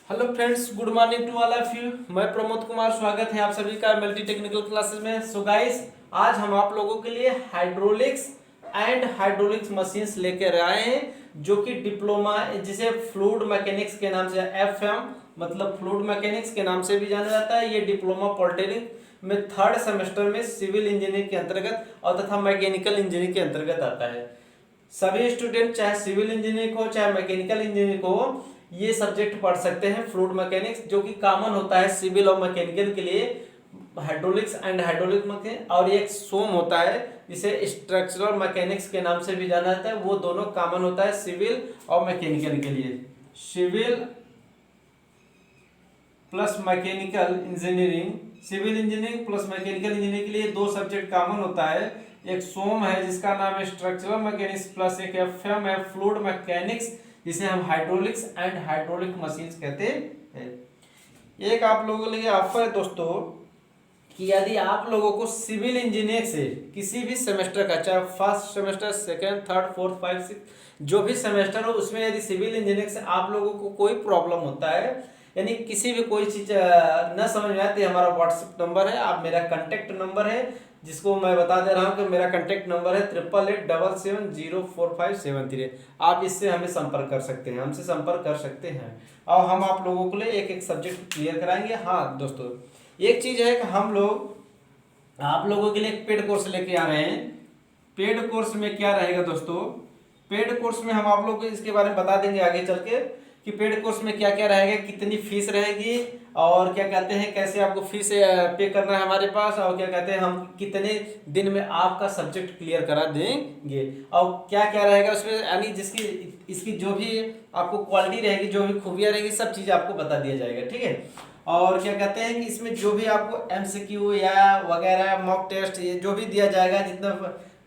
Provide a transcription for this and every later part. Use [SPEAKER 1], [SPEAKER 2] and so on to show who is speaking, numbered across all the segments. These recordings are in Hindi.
[SPEAKER 1] Hello friends, good morning to all of you. मैं प्रमोद कुमार, स्वागत है आप सभी का मल्टी टेक्निकल क्लासेस में। सो गाइस, आज हम आप लोगों के लिए हाइड्रोलिक्स एंड हाइड्रोलिक्स मशीन्स लेकर आए हैं, जो कि डिप्लोमा, जिसे फ्लूइड मैकेनिक्स के नाम से एफएम मतलब फ्लूइड मैकेनिक्स के नाम से भी जाना जाता है। ये डिप्लोमा पॉलिटेक्निक में थर्ड सेमेस्टर में सिविल इंजीनियरिंग के अंतर्गत और तथा मैकेनिकल इंजीनियरिंग के अंतर्गत आता है। सभी स्टूडेंट चाहे सिविल इंजीनियरिंग हो चाहे मैकेनिकल इंजीनियरिंग हो, ये सब्जेक्ट पढ़ सकते हैं। फ्लूइड मैकेनिक्स जो कि कॉमन होता है सिविल और मैकेनिकल के लिए, हाइड्रोलिक्स एंड हाइड्रोलिक मैकेनिक्स, और एक सोम होता है जिसे स्ट्रक्चरल मैकेनिक्स के नाम से भी जाना जाता है। वो दोनों कॉमन होता है सिविल और मैकेनिकल के लिए। Civil plus mechanical engineering, civil engineering plus mechanical engineering के लिए दो सब्जेक्ट कॉमन होता है। एक सोम है जिसका नाम है स्ट्रक्चरल मैकेनिक्स, प्लस एक एफएम है फ्लूइड मैकेनिक्स, जिसे हम हाइड्रोलिक्स एंड हाइड्रोलिक मशीन्स कहते हैं। एक आप लोगों के लिए ऑफर है दोस्तों कि यदि आप लोगों को सिविल इंजीनियरिंग से किसी भी सेमेस्टर का, चाहे first semester, second, third, fourth, five, six, जो भी सेमेस्टर हो, उसमें यदि सिविल इंजीनियरिंग से आप लोगों को कोई प्रॉब्लम होता है, यानी किसी भी कोई चीज़ न समझ में आती, हमारा व्हाट्सएप नंबर है, आप मेरा कंटेक्ट नंबर है जिसको मैं बता दे रहा हूँ कि मेरा कंटेक्ट नंबर है 8887704573। आप इससे हमें संपर्क कर सकते हैं, हमसे संपर्क कर सकते हैं और हम आप लोगों के लिए एक एक सब्जेक्ट क्लियर कराएंगे। हाँ दोस्तों, एक चीज़ है कि हम लोग आप लोगों के लिए एक पेड कोर्स लेके आ रहे हैं। पेड कोर्स में क्या रहेगा दोस्तों, पेड कोर्स में हम आप लोग को इसके बारे में बता देंगे आगे चल के कि पेड कोर्स में क्या क्या रहेगा, कितनी फीस रहेगी, और क्या कहते हैं कैसे आपको फीस पे करना है हमारे पास, और क्या कहते हैं हम कितने दिन में आपका सब्जेक्ट क्लियर करा देंगे, और क्या क्या रहेगा उसमें, यानी जिसकी इसकी जो भी आपको क्वालिटी रहेगी, जो भी खूबियाँ रहेगी, सब चीज़ आपको बता दिया जाएगा। ठीक है। और क्या कहते हैं कि इसमें जो भी आपको एमसीक्यू या वगैरह मॉक टेस्ट, ये जो भी दिया जाएगा, जितना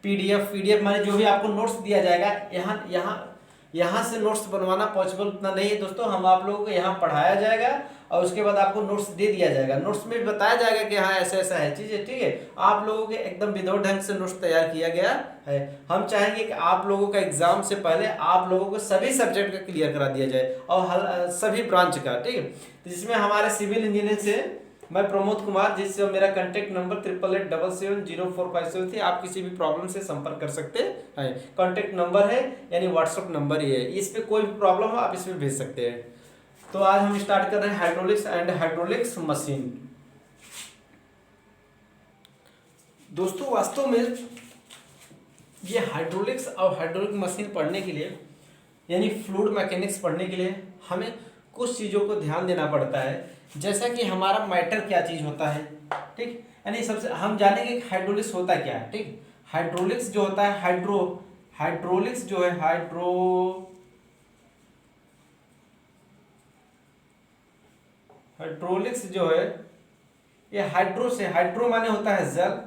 [SPEAKER 1] पीडीएफ माने जो भी आपको नोट्स दिया जाएगा, यहाँ यहाँ यहाँ से नोट्स बनवाना पॉसिबल उतना नहीं है दोस्तों। हम आप लोगों को यहाँ पढ़ाया जाएगा और उसके बाद आपको नोट्स दे दिया जाएगा। नोट्स में भी बताया जाएगा कि हाँ ऐसा ऐसा है चीज़ है। ठीक है। आप लोगों के एकदम विदाउट ढंग से नोट्स तैयार किया गया है। हम चाहेंगे कि आप लोगों का एग्जाम से पहले आप लोगों को सभी सब्जेक्ट का क्लियर करा दिया जाए और सभी ब्रांच का। ठीक है। तो जिसमें हमारे सिविल इंजीनियरिंग से मैं प्रमोद कुमार, जिससे मेरा कांटेक्ट नंबर 8887704573 थी। आप किसी भी प्रॉब्लम से संपर्क कर सकते हैं। कांटेक्ट नंबर है, यानी व्हाट्सएप नंबर ही है। इस पे कोई भी प्रॉब्लम हो आप इसमें भेज सकते हैं। तो आज हम स्टार्ट कर रहे हैं हाइड्रोलिक्स एंड हाइड्रोलिक्स मशीन। दोस्तों वास्तव में ये हाइड्रोलिक्स और हाइड्रोलिक मशीन पढ़ने के लिए, यानी फ्लूइड मैकेनिक्स पढ़ने के लिए, हमें कुछ चीज़ों को ध्यान देना पड़ता है। जैसा कि हमारा मैटर क्या चीज़ होता है। ठीक। यानी सबसे हम जानेंगे कि हाइड्रोलिक्स होता क्या है। ठीक। हाइड्रोलिक्स जो होता है, हाइड्रोलिक्स जो है, हाइड्रोलिक्स जो है, ये हाइड्रो से, हाइड्रो माने होता है जल,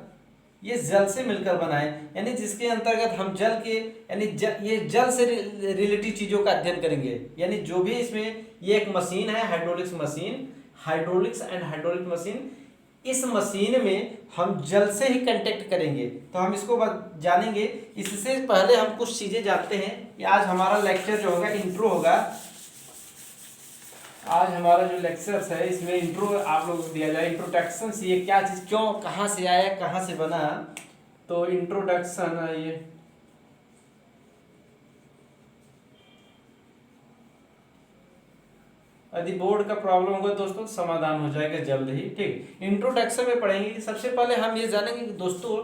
[SPEAKER 1] ये जल से मिलकर बना है, यानी जिसके अंतर्गत हम जल के, यानी ये जल से रिलेटेड चीज़ों का अध्ययन करेंगे। यानी जो भी इसमें ये एक मशीन है hydraulics machine, hydraulics and hydraulic machine, इस मशीन में हम जल से ही कांटेक्ट करेंगे। तो हम इसको जानेंगे। इससे पहले हम कुछ चीज़ें जानते हैं कि आज हमारा लेक्चर जो होगा इंट्रो होगा। आज हमारा जो लेक्चर्स है इसमें इंट्रो आप लोगों को दिया जाए, इंट्रोडक्शन, ये क्या चीज़, क्यों, कहाँ से आया, कहाँ से बना। तो इंट्रोडक्शन ये यदि बोर्ड का प्रॉब्लम होगा दोस्तों समाधान हो जाएगा जल्द ही। ठीक। इंट्रोडक्शन में पढ़ेंगे। सबसे पहले हम ये जानेंगे कि दोस्तों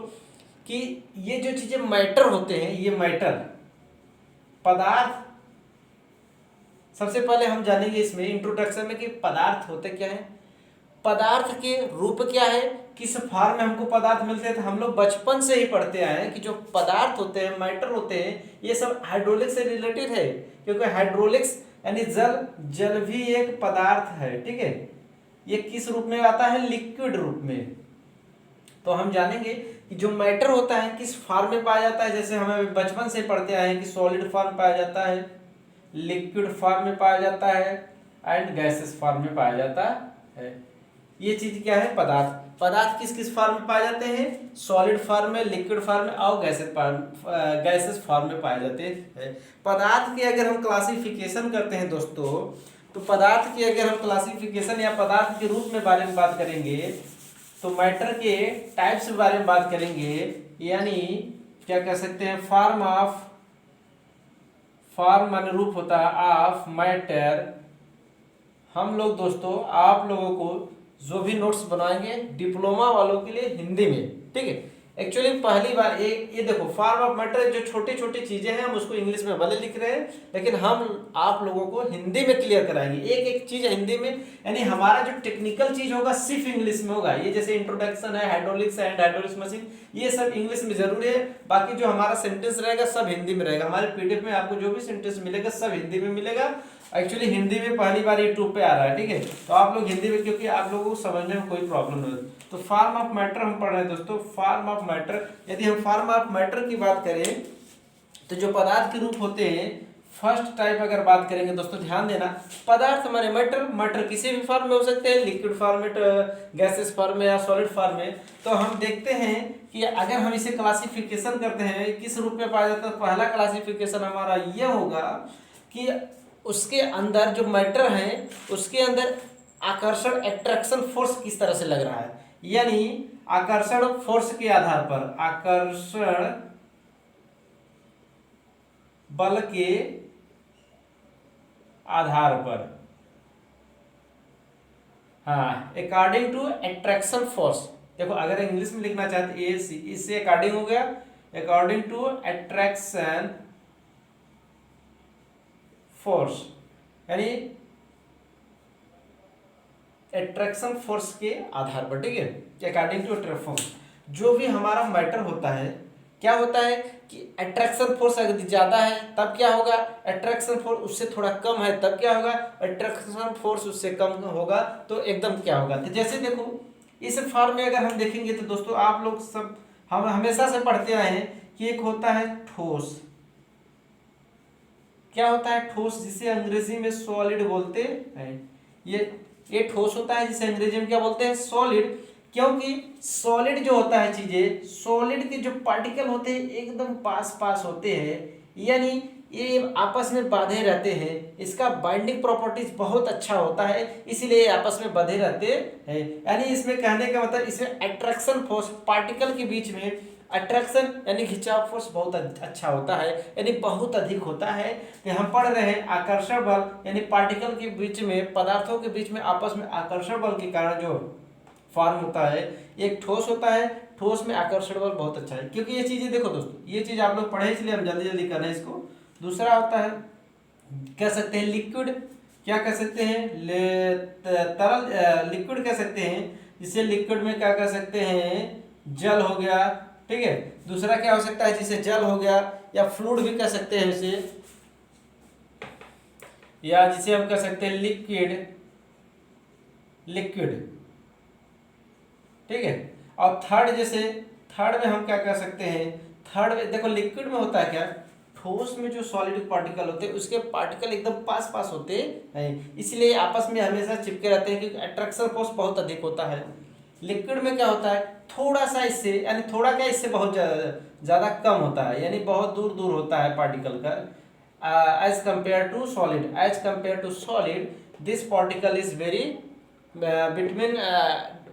[SPEAKER 1] कि ये जो चीज़ें मैटर होते हैं, ये मैटर पदार्थ, सबसे पहले हम जानेंगे इसमें इंट्रोडक्शन में कि पदार्थ होते क्या है, पदार्थ के रूप क्या है, किस फॉर्म में हमको पदार्थ मिलते हैं। तो हम लोग बचपन से ही पढ़ते आए हैं कि जो पदार्थ होते हैं, मैटर होते हैं, ये सब हाइड्रोलिक्स से रिलेटेड है, क्योंकि हाइड्रोलिक्स यानी जल भी एक पदार्थ है। ठीक है। ये किस रूप में आता है, लिक्विड रूप में। तो हम जानेंगे कि जो मैटर होता है किस फॉर्म में पाया जाता है। जैसे हमें बचपन से पढ़ते आए हैं कि सॉलिड फॉर्म पाया जाता है, लिक्विड फॉर्म में पाया जाता है एंड गैसेस फॉर्म में पाया जाता है। ये चीज क्या है, पदार्थ। पदार्थ किस किस फॉर्म में पाए जाते हैं, सॉलिड फॉर्म में, लिक्विड फॉर्म में और गैसेस फॉर्म में पाए जाते हैं। पदार्थ की अगर हम क्लासिफिकेशन करते हैं दोस्तों, तो पदार्थ की अगर हम क्लासिफिकेशन या पदार्थ के रूप में बारे में बात करेंगे तो मैटर के टाइप्स के बारे में बात करेंगे, यानी क्या कह सकते हैं, फॉर्म माने रूप होता है ऑफ मैटर। हम लोग दोस्तों आप लोगों को जो भी नोट्स बनाएंगे डिप्लोमा वालों के लिए हिंदी में, ठीक है। एक्चुअली पहली बार ये देखो फॉर्म ऑफ मैटर जो छोटी छोटी चीजें हैं हम उसको इंग्लिश में भले लिख रहे हैं, लेकिन हम आप लोगों को हिंदी में क्लियर कराएंगे एक एक चीज हिंदी में। यानी हमारा जो टेक्निकल चीज होगा सिर्फ इंग्लिश में होगा। ये जैसे इंट्रोडक्शन है, हाइड्रोलिक्स एंड हाइड्रोलिक्स मशीन, ये सब इंग्लिश में जरूरी है। बाकी जो हमारा सेंटेंस रहेगा सब हिंदी में रहेगा। हमारे पीडीएफ में आपको जो भी सेंटेंस मिलेगा सब हिंदी में मिलेगा। एक्चुअली हिंदी में पहली बार यूट्यूब पे आ रहा है, ठीक है। तो आप लोग हिंदी में, क्योंकि आप लोगों को समझने में कोई प्रॉब्लम नहीं होती। तो फॉर्म ऑफ मैटर हम पढ़ रहे हैं दोस्तों। फॉर्म ऑफ मैटर, यदि हम फॉर्म ऑफ मैटर की बात करें तो जो पदार्थ के रूप होते हैं, फर्स्ट टाइप अगर बात करेंगे दोस्तों ध्यान देना, पदार्थ हमारे मैटर किसी भी फॉर्म में हो सकते हैं, लिक्विड फॉर्म में, गैसेस फॉर्म में या सॉलिड फॉर्म में। तो हम देखते हैं कि अगर हम इसे क्लासिफिकेशन करते हैं किस रूप में पाया जाता है, पहला क्लासिफिकेशन हमारा ये होगा कि उसके अंदर जो मैटर है उसके अंदर आकर्षण एट्रैक्शन फोर्स किस तरह से लग रहा है। यानी आकर्षण फोर्स के आधार पर, आकर्षण बल के आधार पर, हाँ, अकॉर्डिंग टू एट्रैक्शन फोर्स। देखो अगर इंग्लिश में लिखना चाहते ए सी, इससे अकॉर्डिंग हो गया, अकॉर्डिंग टू एट्रैक्शन फोर्स, यानी एट्रैक्शन फोर्स के आधार पर, ठीक है, अकॉर्डिंग टू एट्रैक्शन फोर्स। जो भी हमारा मैटर होता है क्या होता है कि अट्रैक्शन फोर्स अगर ज्यादा है तब क्या होगा, अट्रैक्शन फोर्स उससे थोड़ा कम है तब क्या होगा, अट्रैक्शन फोर्स उससे कम होगा तो एकदम क्या होगा। तो जैसे देखो इस फॉर्म में अगर हम देखेंगे तो दोस्तों आप लोग सब हम हमेशा से पढ़ते आए हैं कि एक होता है ठोस। क्या होता है ठोस, जिसे अंग्रेजी में सॉलिड बोलते हैं। ये ठोस होता है जिसे अंग्रेजी में क्या बोलते हैं, सॉलिड। क्योंकि सॉलिड जो होता है चीजें, सॉलिड के जो पार्टिकल होते हैं एकदम पास पास होते हैं, यानी ये आपस में बांधे रहते हैं। इसका बाइंडिंग प्रॉपर्टीज बहुत अच्छा होता है, इसीलिए ये आपस में बंधे रहते हैं। यानी इसमें कहने का मतलब इसमें अट्रैक्शन फोर्स पार्टिकल के बीच में, अट्रैक्शन यानी खिंचाव फोर्स बहुत अच्छा होता है, यानी बहुत अधिक होता है। कि हम पढ़ रहे हैं आकर्षण बल, यानी पार्टिकल के बीच में, पदार्थों के बीच में आपस में आकर्षण बल के कारण जो फॉर्म होता है एक ठोस होता है। ठोस में आकर्षण बल बहुत अच्छा है, क्योंकि ये चीजें देखो दोस्तों, ये चीज आप लोग पढ़े इसलिए हम जल्दी जल्दी कर रहे हैं इसको। दूसरा होता है कह सकते हैं लिक्विड, क्या कह सकते हैं, तरल लिक्विड कह सकते हैं, जिसे लिक्विड में क्या कह सकते हैं, जल हो गया, ठीक है। दूसरा क्या हो सकता है, जिसे जल हो गया, या फ्लूइड भी कह सकते हैं इसे, या जिसे हम कह सकते हैं लिक्विड, ठीक है। और थर्ड, जैसे थर्ड में हम क्या कर सकते हैं, थर्ड में देखो लिक्विड में होता है क्या, ठोस में जो सॉलिड पार्टिकल होते हैं उसके पार्टिकल एकदम पास पास होते हैं, इसलिए आपस में हमेशा चिपके रहते हैं क्योंकि अट्रैक्शन फोर्स बहुत अधिक होता है। लिक्विड में क्या होता है, थोड़ा सा इससे, यानी थोड़ा क्या इससे बहुत ज़्यादा कम होता है, यानी बहुत दूर दूर होता है पार्टिकल का। As compare to solid, as compare to solid this particle is very between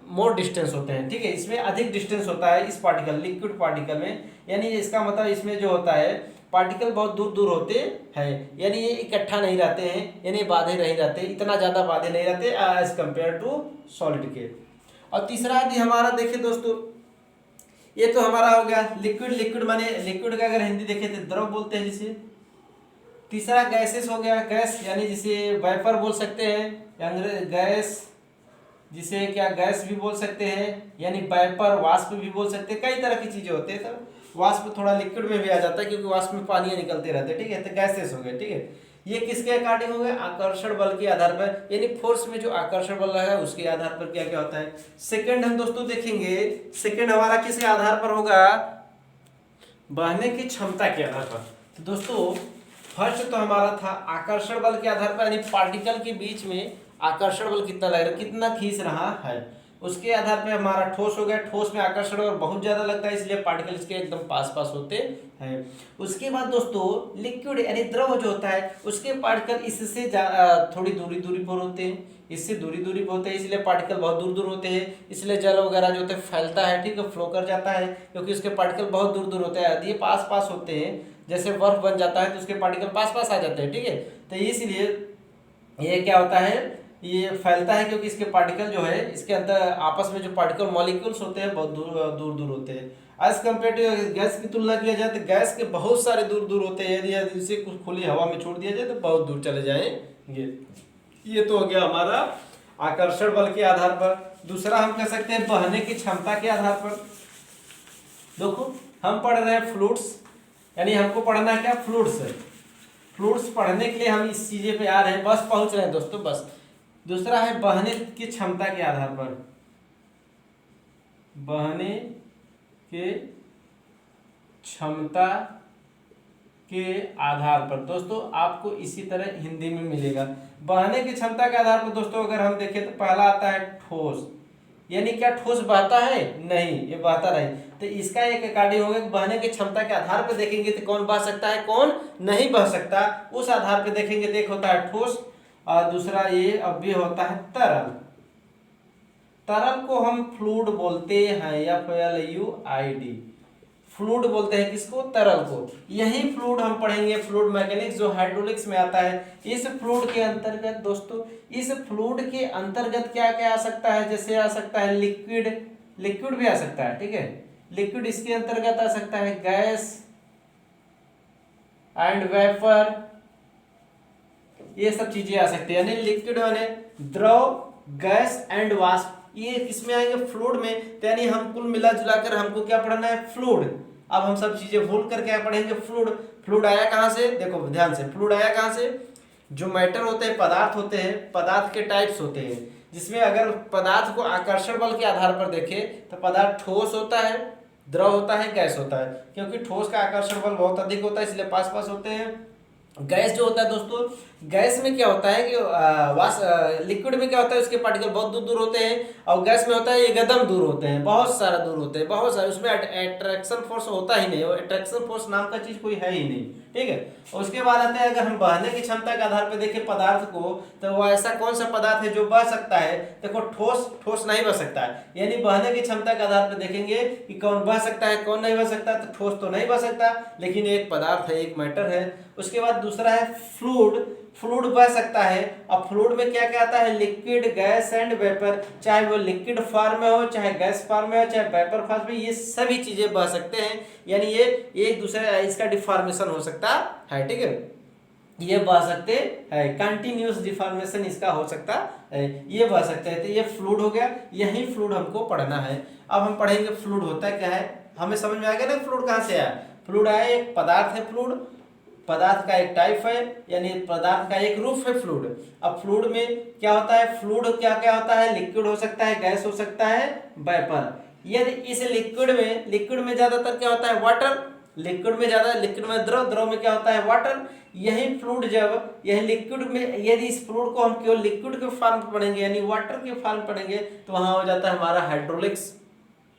[SPEAKER 1] more distance होते हैं, ठीक है। इसमें अधिक डिस्टेंस होता है इस पार्टिकल, लिक्विड पार्टिकल में, यानी इसका मतलब इसमें जो होता है पार्टिकल बहुत दूर दूर होते हैं, यानी ये इकट्ठा नहीं रहते हैं, यानी बाधे नहीं रहते, इतना ज़्यादा बाधे नहीं रहते एज कंपेयर टू सॉलिड के। और तीसरा यदि हमारा देखें दोस्तों, ये तो हमारा हो गया लिक्विड। लिक्विड माने लिक्विड का अगर हिंदी देखें तो द्रव बोलते हैं जिसे। तीसरा गैसेस हो गया, गैस यानी जिसे वेपर बोल सकते हैं, गैस जिसे क्या गैस भी बोल सकते हैं, यानी वेपर, वाष्प भी बोल सकते हैं, कई तरह की चीजें होते हैं सब। वाष्प थोड़ा लिक्विड में भी आ जाता है क्योंकि वाष्प में पानी निकलते रहते हैं, ठीक है। तो गैसेस हो गए, ठीक है। ये किसके अकॉर्डिंग हो गए, आकर्षण बल के आधार पर, यानी फोर्स में जो आकर्षण बल है उसके आधार पर क्या क्या होता है। सेकंड हम दोस्तों देखेंगे, सेकंड हमारा किसके आधार पर होगा, बहने की क्षमता के आधार पर। तो दोस्तों फर्स्ट तो हमारा था आकर्षण बल के आधार पर, यानी पार्टिकल के बीच में आकर्षण बल कितना लग रहा है, कितना खींच रहा है, उसके आधार पे हमारा ठोस हो गया। ठोस में आकर्षण और बहुत ज्यादा लगता है, इसलिए पार्टिकल इसके एकदम पास पास होते हैं। उसके बाद दोस्तों लिक्विड यानी द्रव जो होता है उसके पार्टिकल इससे थोड़ी दूरी दूरी पर होते हैं, इससे दूरी दूरी पर होते हैं, इसलिए पार्टिकल बहुत दूर दूर होते हैं। इसलिए जल वगैरह जो होता है फैलता है, ठीक है, फ्लो कर जाता है, क्योंकि उसके पार्टिकल बहुत दूर दूर होते हैं। यदि ये पास पास होते हैं, जैसे बर्फ बन जाता है तो उसके पार्टिकल पास पास आ जाते हैं, ठीक है। तो इसलिए ये क्या होता है, ये फैलता है क्योंकि इसके पार्टिकल जो है इसके अंदर आपस में जो पार्टिकल मॉलिक्यूल्स होते हैं बहुत दूर दूर दूर होते हैं। एज कम्पेयर टू गैस की तुलना किया जाए तो गैस के बहुत सारे दूर दूर होते हैं, यदि इसे कुछ खुली हवा में छोड़ दिया जाए तो बहुत दूर चले जाएंगे। ये तो हो गया हमारा आकर्षण बल के आधार पर। दूसरा हम कह सकते हैं बहने की क्षमता के आधार पर। देखो हम पढ़ रहे हैं फ्लूइड्स, यानी हमको पढ़ना है क्या, फ्लूइड्स। फ्लूइड्स पढ़ने के लिए हम इस चीजें पे आ रहे हैं, बस पहुंच रहे हैं दोस्तों, बस। दूसरा है बहने की क्षमता के आधार पर। बहने के क्षमता के आधार पर दोस्तों आपको इसी तरह हिंदी में मिलेगा। बहने की क्षमता के आधार पर दोस्तों अगर हम देखें तो पहला आता है ठोस, यानी क्या ठोस बहता है, नहीं, ये बहता नहीं। तो इसका एक अकॉर्डिंग होगा कि बहने की क्षमता के आधार पर देखेंगे तो कौन बह सकता है कौन नहीं बह सकता, उस आधार पर देखेंगे तो एक होता है ठोस और दूसरा ये अब ये होता है तरल। तरल को हम फ्लूइड बोलते हैं, FLUID, फ्लूइड बोलते हैं किसको, तरल को। यही फ्लूइड हम पढ़ेंगे फ्लूइड मैकेनिक्स जो हाइड्रोलिक्स में आता है। इस फ्लूइड के अंतर्गत दोस्तों, इस फ्लूइड के अंतर्गत क्या क्या आ सकता है, जैसे आ सकता है लिक्विड, लिक्विड भी आ सकता है, ठीक है, लिक्विड इसके अंतर्गत आ सकता है, गैस एंड वेपर, ये सब चीजें आ सकती है। यानी लिक्विड माने द्रव, गैस एंड वाष्प, ये किसमें आएंगे, फ्लूइड में। तो यानी हम कुल मिला जुलाकर हमको क्या पढ़ना है, फ्लूइड। अब हम सब चीजें भूल कर क्या पढ़ेंगे, फ्लूइड। फ्लूइड आया कहां से, देखो ध्यान से, फ्लूइड आया कहां से, जो मैटर होते हैं, पदार्थ होते हैं, पदार्थ के टाइप्स होते हैं, जिसमें अगर पदार्थ को आकर्षण बल के आधार पर देखें तो पदार्थ ठोस होता है, द्रव होता है, गैस होता है। क्योंकि ठोस का आकर्षण बल बहुत अधिक होता है इसलिए पास पास होते हैं। गैस जो होता है दोस्तों, गैस में क्या होता है कि लिक्विड में क्या होता है उसके पार्टिकल बहुत दूर दूर होते हैं, और गैस में होता है एकदम दूर होते हैं, बहुत सारा दूर होते हैं, बहुत सारे, उसमें अट्रैक्शन फोर्स होता ही नहीं, अट्रैक्शन फोर्स नाम का चीज कोई है ही नहीं, ठीक है। उसके बाद आते हैं अगर हम बहने की क्षमता के आधार पर देखें पदार्थ को, तो वो ऐसा कौन सा पदार्थ है जो बह सकता है, देखो ठोस, ठोस नहीं बह सकता है। यानी बहने की क्षमता के आधार पर देखेंगे कि कौन बह सकता है कौन नहीं बह सकता, तो ठोस तो नहीं बह सकता, लेकिन एक पदार्थ है, एक मैटर है। उसके बाद दूसरा है फ्लूइड, फ्लूइड बह सकता है। अब फ्लूइड में क्या क्या आता है, लिक्विड, गैस एंड वेपर, चाहे वो लिक्विड फॉर्म में हो, चाहे गैस फॉर्म में हो, चाहे वेपर फॉर्म में, ये सभी चीजें बह सकते हैं। यानी ये एक दूसरे इसका डिफॉर्मेशन हो सकता है, ठीक है, ये बह सकते हैं, कंटिन्यूअस डिफॉर्मेशन इसका हो सकता है, ये बह सकते हैं। तो ये फ्लूइड हो गया, यही फ्लूइड हमको पढ़ना है। अब हम पढ़ेंगे फ्लूइड होता है क्या है, हमें समझ में आ गया ना फ्लूइड कहाँ से आया। फ्लूइड आया, एक पदार्थ है फ्लूइड, पदार्थ का एक टाइप है, यानी पदार्थ का एक रूप है फ्लूइड। अब फ्लूइड में क्या होता है, फ्लूइड क्या क्या होता है, लिक्विड हो सकता है, गैस हो सकता है, वेपर। यदि इस लिक्विड में ज्यादातर क्या होता है, वाटर, लिक्विड में ज्यादा, लिक्विड में द्रव, द्रव में क्या होता है, वाटर। यही फ्लूइड जब यह लिक्विड में, यदि इस फ्लूइड को हम केवल लिक्विड के फॉर्म में पढ़ेंगे यानी वाटर के फॉर्म में पढ़ेंगे तो वहां हो जाता है हमारा हाइड्रोलिक्स,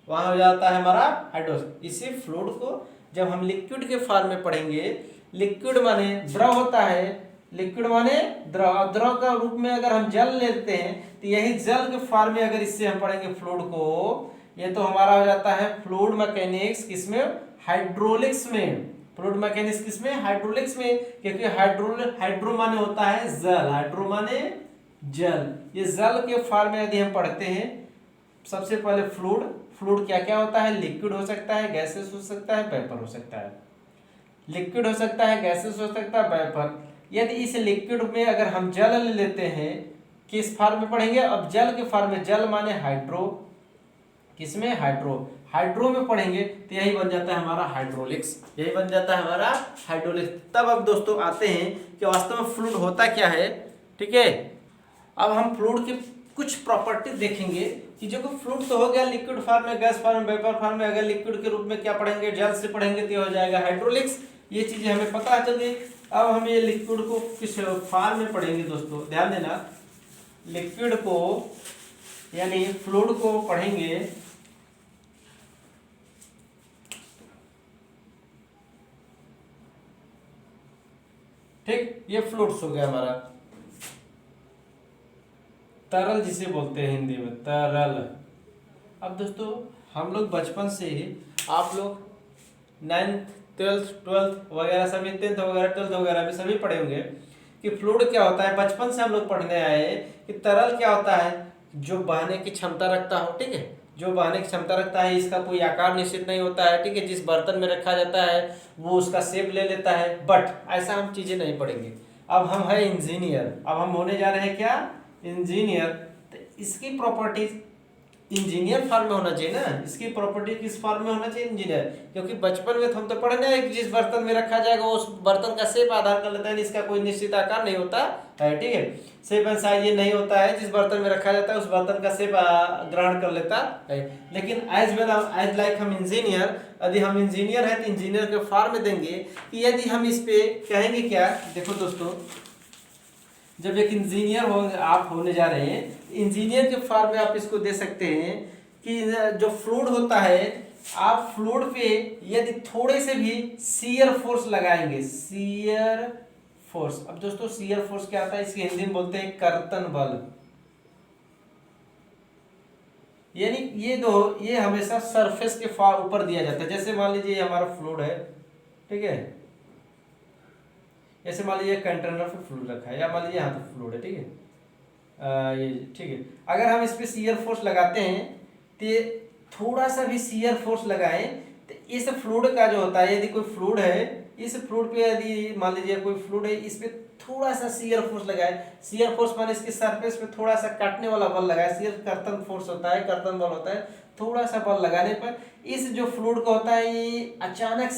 [SPEAKER 1] वहां हो जाता है हमारा हाइड्रोलिक्स। इसी फ्लूइड को जब हम लिक्विड के फॉर्म में पढ़ेंगे, लिक्विड माने द्रव होता है, लिक्विड माने द्रव, द्रव का रूप में अगर हम जल लेते हैं तो यही जल के फॉर्म में अगर इससे हम पढ़ेंगे फ्लूइड को, ये तो हमारा हो जाता है फ्लूइड मैकेनिक्स, किसमें, हाइड्रोलिक्स में। फ्लूइड मैकेनिक्स किसमें, हाइड्रोलिक्स में, क्योंकि हाइड्रो माने होता है जल, हाइड्रो माने जल, ये जल के फॉर्म में यदि हम पढ़ते हैं, सबसे पहले फ्लूइड, फ्लूइड क्या क्या होता है, लिक्विड हो सकता है, गैसेस हो सकता है, वेपर हो सकता है, लिक्विड हो सकता है, गैसेस हो सकता है, वेपर। यदि इस लिक्विड में अगर हम जल ले लेते हैं, किस फॉर्म में पढ़ेंगे, अब जल के फॉर्म में, जल माने हाइड्रो, किसमें, हाइड्रो, हाइड्रो में पढ़ेंगे तो यही बन जाता है हमारा हाइड्रोलिक्स, यही बन जाता है हमारा हाइड्रोलिक्स। तब अब दोस्तों आते हैं कि वास्तव में फ्लूइड होता क्या है, ठीक है। अब हम फ्लूइड की कुछ प्रॉपर्टी देखेंगे कि जो फ्लूइड तो हो गया लिक्विड फॉर्म में, गैस फॉर्म में, वेपर फॉर्म में, अगर लिक्विड के रूप में क्या पढ़ेंगे, जल से पढ़ेंगे तो हो जाएगा हाइड्रोलिक्स, ये चीजें हमें पता चल गई। अब हम ये लिक्विड को किस फॉर्म में पढ़ेंगे दोस्तों, ध्यान देना, लिक्विड को यानी फ्लूइड को पढ़ेंगे ठीक, ये फ्लूइड्स हो गया हमारा, तरल जिसे बोलते हैं हिंदी में तरल। अब दोस्तों हम लोग बचपन से ही, आप लोग 9th 12th 12th वगैरह सभी 10th वगैरह 12th वगैरह भी सभी पढ़े होंगे कि फ्लूइड क्या होता है। बचपन से हम लोग पढ़ने आए हैं कि तरल क्या होता है, जो बहने की क्षमता रखता हो, ठीक है, जो बहने की क्षमता रखता है, इसका कोई आकार निश्चित नहीं होता है, ठीक है, जिस बर्तन में रखा जाता है वो उसका शेप ले लेता है। बट ऐसा हम चीजें नहीं पढ़ेंगे। अब हम है इंजीनियर, अब हम होने जा रहे हैं क्या, इंजीनियर। तो इसकी प्रॉपर्टीज इंजीनियर फॉर्म में होना चाहिए ना, इसकी प्रॉपर्टी किस फॉर्म में होना चाहिए, इंजीनियर। क्योंकि बचपन में तो हम तो पढ़ने हैं कि जिस बर्तन में रखा जाएगा उस बर्तन का शेप आधार कर लेता है, इसका कोई निश्चित आकार नहीं होता है, ठीक है, शेप एंड साइज ये नहीं होता है, जिस बर्तन में रखा जाता है उस बर्तन का शेप ग्रहण कर लेता है। लेकिन एज वेल एज लाइक हम इंजीनियर, यदि हम इंजीनियर है तो इंजीनियर के फॉर्म में देंगे कि यदि हम इस पे कहेंगे क्या, देखो दोस्तों, जब एक इंजीनियर हो आप होने जा रहे हैं, इंजीनियर के फॉर्म में आप इसको दे सकते हैं कि जो फ्लूइड होता है, आप फ्लूइड पे यदि थोड़े से भी शियर फोर्स लगाएंगे, शियर फोर्स। अब दोस्तों शियर फोर्स क्या होता है, इसकी हिंदी में बोलते हैं कर्तन बल। यानी ये हमेशा सरफेस के ऊपर दिया जाता है। जैसे मान लीजिए हमारा फ्लूइड है, ठीक है, ऐसे मान लीजिए कंटेनर पे फ्लूइड रखा है, या मान लीजिए यहाँ पे फ्लूइड है, ठीक है, ये ठीक है। अगर हम इस पे शियर फोर्स लगाते हैं तो ये थोड़ा सा भी शियर फोर्स लगाएं तो इस फ्लूइड का जो होता है, यदि कोई फ्लूइड है, इस फ्लूइड पे यदि मान लीजिए कोई फ्लूइड है, इस पे थोड़ा सा शियर फोर्स लगाए, शियर फोर्स माने इसके सरफेस पे थोड़ा सा काटने वाला बल लगाए, शियर कर्तन फोर्स होता है, कर्तन बल होता है, थोड़ा सा बल लगाने पर इस जो फ्लूइड का होता है ये अचानक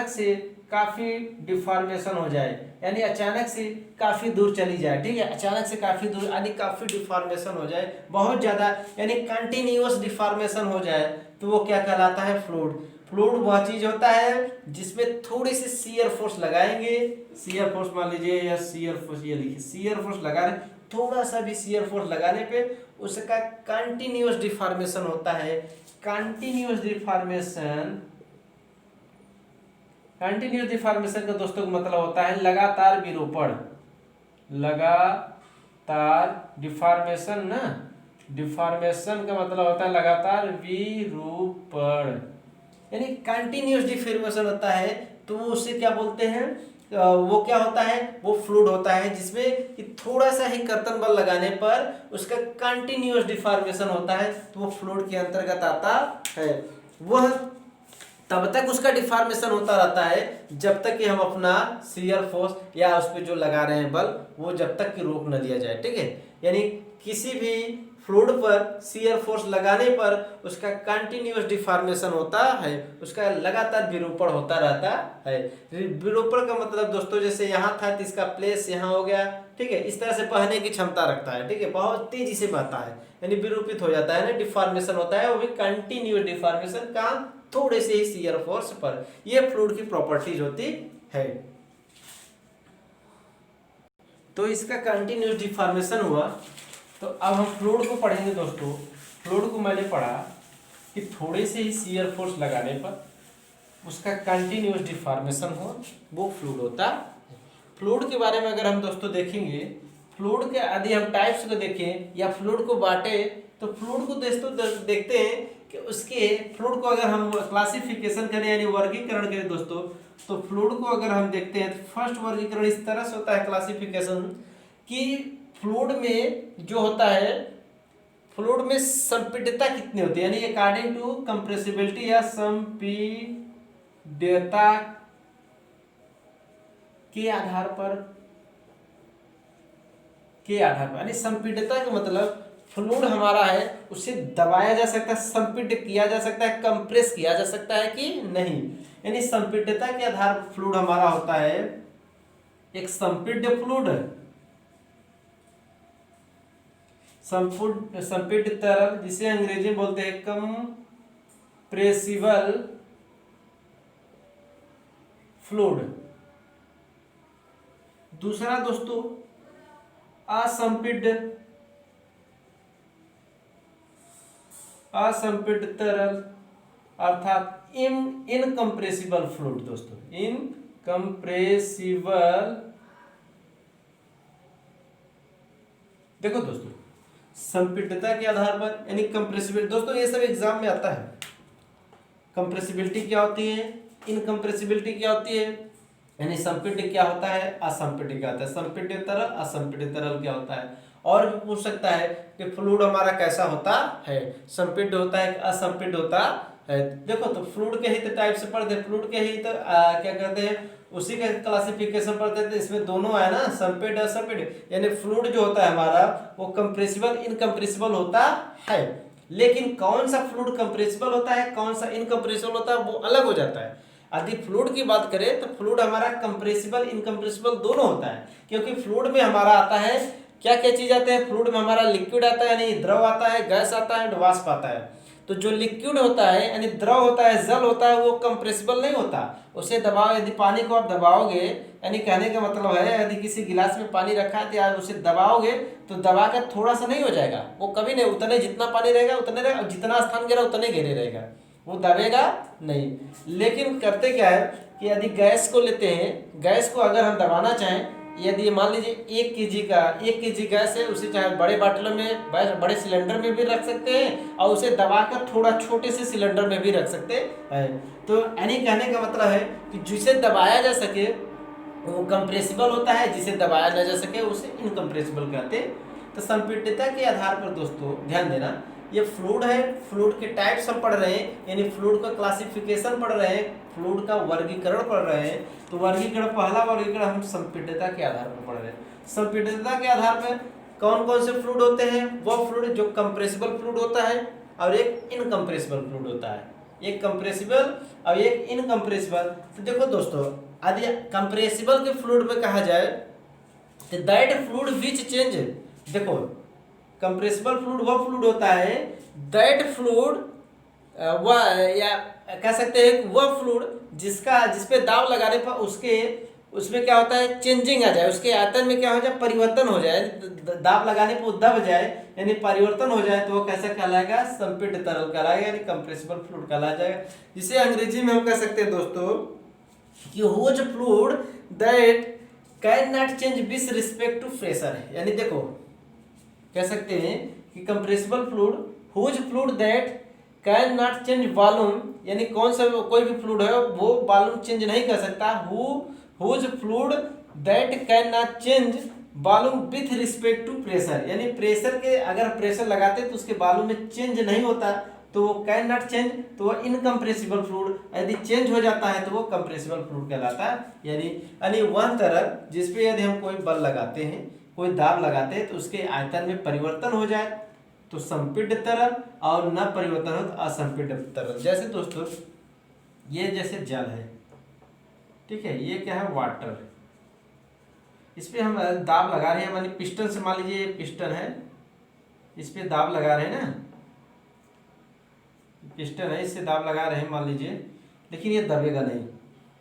[SPEAKER 1] से काफी डिफॉर्मेशन हो जाए, यानी अचानक से काफी दूर चली जाए, ठीक है, अचानक से काफी दूर यानी काफी डिफॉर्मेशन हो जाए, बहुत ज्यादा, यानी कंटिन्यूअस डिफॉर्मेशन हो जाए, तो वो क्या कहलाता है, फ्लूइड। फ्लूइड वह चीज होता है जिसमें थोड़ी सी शियर फोर्स लगाएंगे, शियर फोर्स मान लीजिए, या शियर फोर्स ये लिखिए, शियर फोर्स लगा रहे, थोड़ा सा भी शियर फोर्स लगाने पे उसका कंटिन्यूअस डिफॉर्मेशन होता है। कंटिन्यूअस डिफॉर्मेशन का दोस्तों मतलब होता है लगातार विरूपण, लगातार डिफॉर्मेशन ना, डिफॉर्मेशन का मतलब होता है लगातार विरूपण, यानी कंटिन्यूअस डिफॉर्मेशन होता है, तो वो उससे क्या बोलते हैं, वो क्या होता है, वो फ्लूइड होता है जिसमें कि थोड़ा सा ही कर्तन बल लगाने पर उसका कंटिन्यूअस डिफॉर्मेशन होता है, तो वो फ्लूइड के अंतर्गत आता है। वह तब तक उसका डिफॉर्मेशन होता रहता है जब तक कि हम अपना शियर फोर्स या उस पर जो लगा रहे हैं बल, वो जब तक कि रोक न दिया जाए, ठीक है। यानी किसी भी फ्लूइड पर शियर फोर्स लगाने पर उसका कंटिन्यूअस डिफॉर्मेशन होता है, उसका लगातार विरूपण होता रहता है। विरूपण का मतलब दोस्तों, जैसे यहाँ था तो इसका प्लेस यहाँ हो गया, ठीक है, इस तरह से बहने की क्षमता रखता है, ठीक है, बहुत तेजी से बहता है, यानी विरूपित हो जाता है ना, डिफॉर्मेशन होता है, वो भी कंटिन्यूअस डिफॉर्मेशन का थोड़े से ही शियर फोर्स पर। ये फ्लूइड की प्रॉपर्टीज होती है। तो इसका कंटिन्यूअस डिफॉर्मेशन हुआ, तो अब हम फ्लूइड को पढ़ेंगे दोस्तों। फ्लूइड को मैंने पढ़ा कि थोड़े से ही शियर फोर्स लगाने पर उसका कंटिन्यूअस डिफॉर्मेशन हो, वो फ्लूइड होता है। फ्लूइड के बारे में अगर हम दोस्तों देखेंगे, फ्लूइड के यदि हम टाइप्स को देखें या फ्लूइड को बांटे, तो फ्लूइड को दोस्तों देखते हैं कि उसके फ्लूइड को अगर हम क्लासिफिकेशन करें यानी वर्गीकरण करें दोस्तों, तो फ्लूइड को अगर हम देखते हैं तो फर्स्ट वर्गीकरण इस तरह से होता है क्लासिफिकेशन कि फ्लूइड में जो होता है, फ्लूइड में संपीड्यता कितनी होती है, यानी अकॉर्डिंग टू कंप्रेसिबिलिटी या संपीड्यता के आधार पर यानी संपीड्यता का मतलब फ्लूइड हमारा है उसे दबाया जा सकता है, संपीड्य किया जा सकता है, कंप्रेस किया जा सकता है कि नहीं, यानी संपीड्यता के आधार पर फ्लूइड हमारा होता है एक संपीड्य फ्लूइड, संपीड्य तरल, जिसे अंग्रेजी में बोलते हैं कंप्रेसिबल फ्लूइड। दूसरा दोस्तों असंपीड्य असंपीडित तरल अर्थात इनकम्प्रेसिबल फ्लूइड दोस्तों, इनकम्प्रेसिबल। देखो दोस्तों, संपीड्यता के आधार पर यानी कंप्रेसिबिलिटी, दोस्तों ये सब एग्जाम में आता है। कंप्रेसिबिलिटी क्या होती है, इनकम्प्रेसिबिलिटी क्या होती है, यानी संपीड्य क्या होता है, असंपीड्य क्या होता है, संपीड्य तरल असंपीड्य तरल क्या होता है। और भी पूछ सकता है कि फ्लूइड हमारा कैसा होता है, संपीड्य होता है असंपीड्य होता है। देखो तो फ्लूइड के ही तो टाइप से पढ़ते हैं, फ्लूइड के ही तो क्या कहते हैं, उसी का क्लासिफिकेशन पढ़ते थे। इसमें दोनों है ना, संपीड्य असंपीड्य, यानी फ्लूइड जो होता है हमारा वो कंप्रेसिबल इनकम्प्रेसिबल होता है। लेकिन कौन सा फ्लूइड कंप्रेसिबल होता है, कौन सा इनकम्प्रेसिबल होता है, वो अलग हो जाता है। यदि फ्लूइड की बात करें तो फ्लूइड हमारा कंप्रेसिबल इनकम्प्रेसिबल दोनों होता है, क्योंकि फ्लूइड में हमारा आता है क्या क्या चीज आते हैं, फ्लूइड में हमारा लिक्विड आता है यानी द्रव आता है, गैस आता है, वाष्प आता है। तो जो लिक्विड होता है यानी द्रव होता है, जल होता है, वो कंप्रेसिबल नहीं होता। उसे दबाओ, यदि पानी को आप दबाओगे, यानी कहने का मतलब है यदि किसी गिलास में पानी रखा है तो यार उसे दबाओगे तो दबा कर थोड़ा सा नहीं हो जाएगा, वो कभी नहीं, उतने जितना पानी रहेगा उतने रहेगा, जितना स्थान घेरा उतने घेरे रहेगा, वो दबेगा नहीं। लेकिन करते क्या है कि यदि गैस को लेते हैं, गैस को अगर हम दबाना चाहें, यदि मान लीजिए 1 kg गैस है, उसे चाहे बड़े बाटलों में, बड़े सिलेंडर में भी रख सकते हैं और उसे दबाकर थोड़ा छोटे से सिलेंडर में भी रख सकते हैं। तो यानी कहने का मतलब है कि जिसे दबाया जा सके वो कंप्रेसिबल होता है, जिसे दबाया न जा सके उसे इनकम्प्रेसिबल कहते हैं। तो संपीड्यता के आधार पर दोस्तों ध्यान देना, ये फ्लूइड है, फ्लूइड के टाइप्स हम पढ़ रहे हैं, यानी फ्लूइड का क्लासिफिकेशन पढ़ रहे हैं, फ्लूइड का वर्गीकरण पढ़ रहे हैं। तो वर्गीकरण, पहला वर्गीकरण हम संपीड्यता के आधार पर पढ़ रहे हैं। संपीड्यता के आधार पर कौन कौन से फ्लूइड होते हैं, वो फ्लूइड जो कंप्रेसिबल फ्लूइड होता है और एक इनकम्प्रेसिबल फ्लूइड होता है, एक कंप्रेसिबल और एक इनकम्प्रेसिबल। तो देखो दोस्तों, यदि कंप्रेसिबल के फ्लूइड में कहा जाए तो दैट फ्लूइड विच चेंज, देखो कंप्रेसिबल फ्लूइड वह फ्लूइड होता है, दैट फ्लूइड वह, या कह सकते हैं वह फ्लूइड जिसपे दाब लगाने पर उसके उसमें क्या होता है, चेंजिंग आ जाए, उसके आयतन में क्या हो जाए, परिवर्तन हो जाए, दाब लगाने पर दब जाए यानी परिवर्तन हो जाए, तो वो कैसा कहलाएगा, संपीड्य तरल कहलाएगा, यानी कंप्रेसिबल फ्लूइड कहलाया जाएगा। जिसे अंग्रेजी में हम कह सकते हैं दोस्तों कि whose fluid that can not change with respect to pressure, यानी देखो कह सकते हैं कि compressible fluid, whose fluid that can not change volume, यानी कौन सा कोई भी फ्लूइड है वो वॉल्यूम चेंज नहीं कर सकता, whose fluid that can not change volume with respect to pressure, यानी प्रेशर के अगर प्रेशर लगाते तो उसके वॉल्यूम में चेंज नहीं होता, तो वो कैन नॉट चेंज, तो वो इनकम्प्रेसिबल फ्लूइड, यदि चेंज हो जाता है तो वो कंप्रेसिबल फ्लूइड कहलाता है। यानी वह तरल जिसपे यदि हम कोई बल लगाते हैं, कोई दाब लगाते हैं तो उसके आयतन में परिवर्तन हो जाए तो संपीड्य तरल, और न परिवर्तन हो तो असंपीड्य तरल। जैसे दोस्तों ये जैसे जल है, ठीक है, ये क्या है, वाटर, इस पे हम दाब लगा रहे हैं, मानिए पिस्टन से, मान लीजिए ये पिस्टन है, इस पे दाब लगा रहे हैं ना, पिस्टन है, इससे दाब लगा रहे हैं मान लीजिए, लेकिन ये दबेगा नहीं,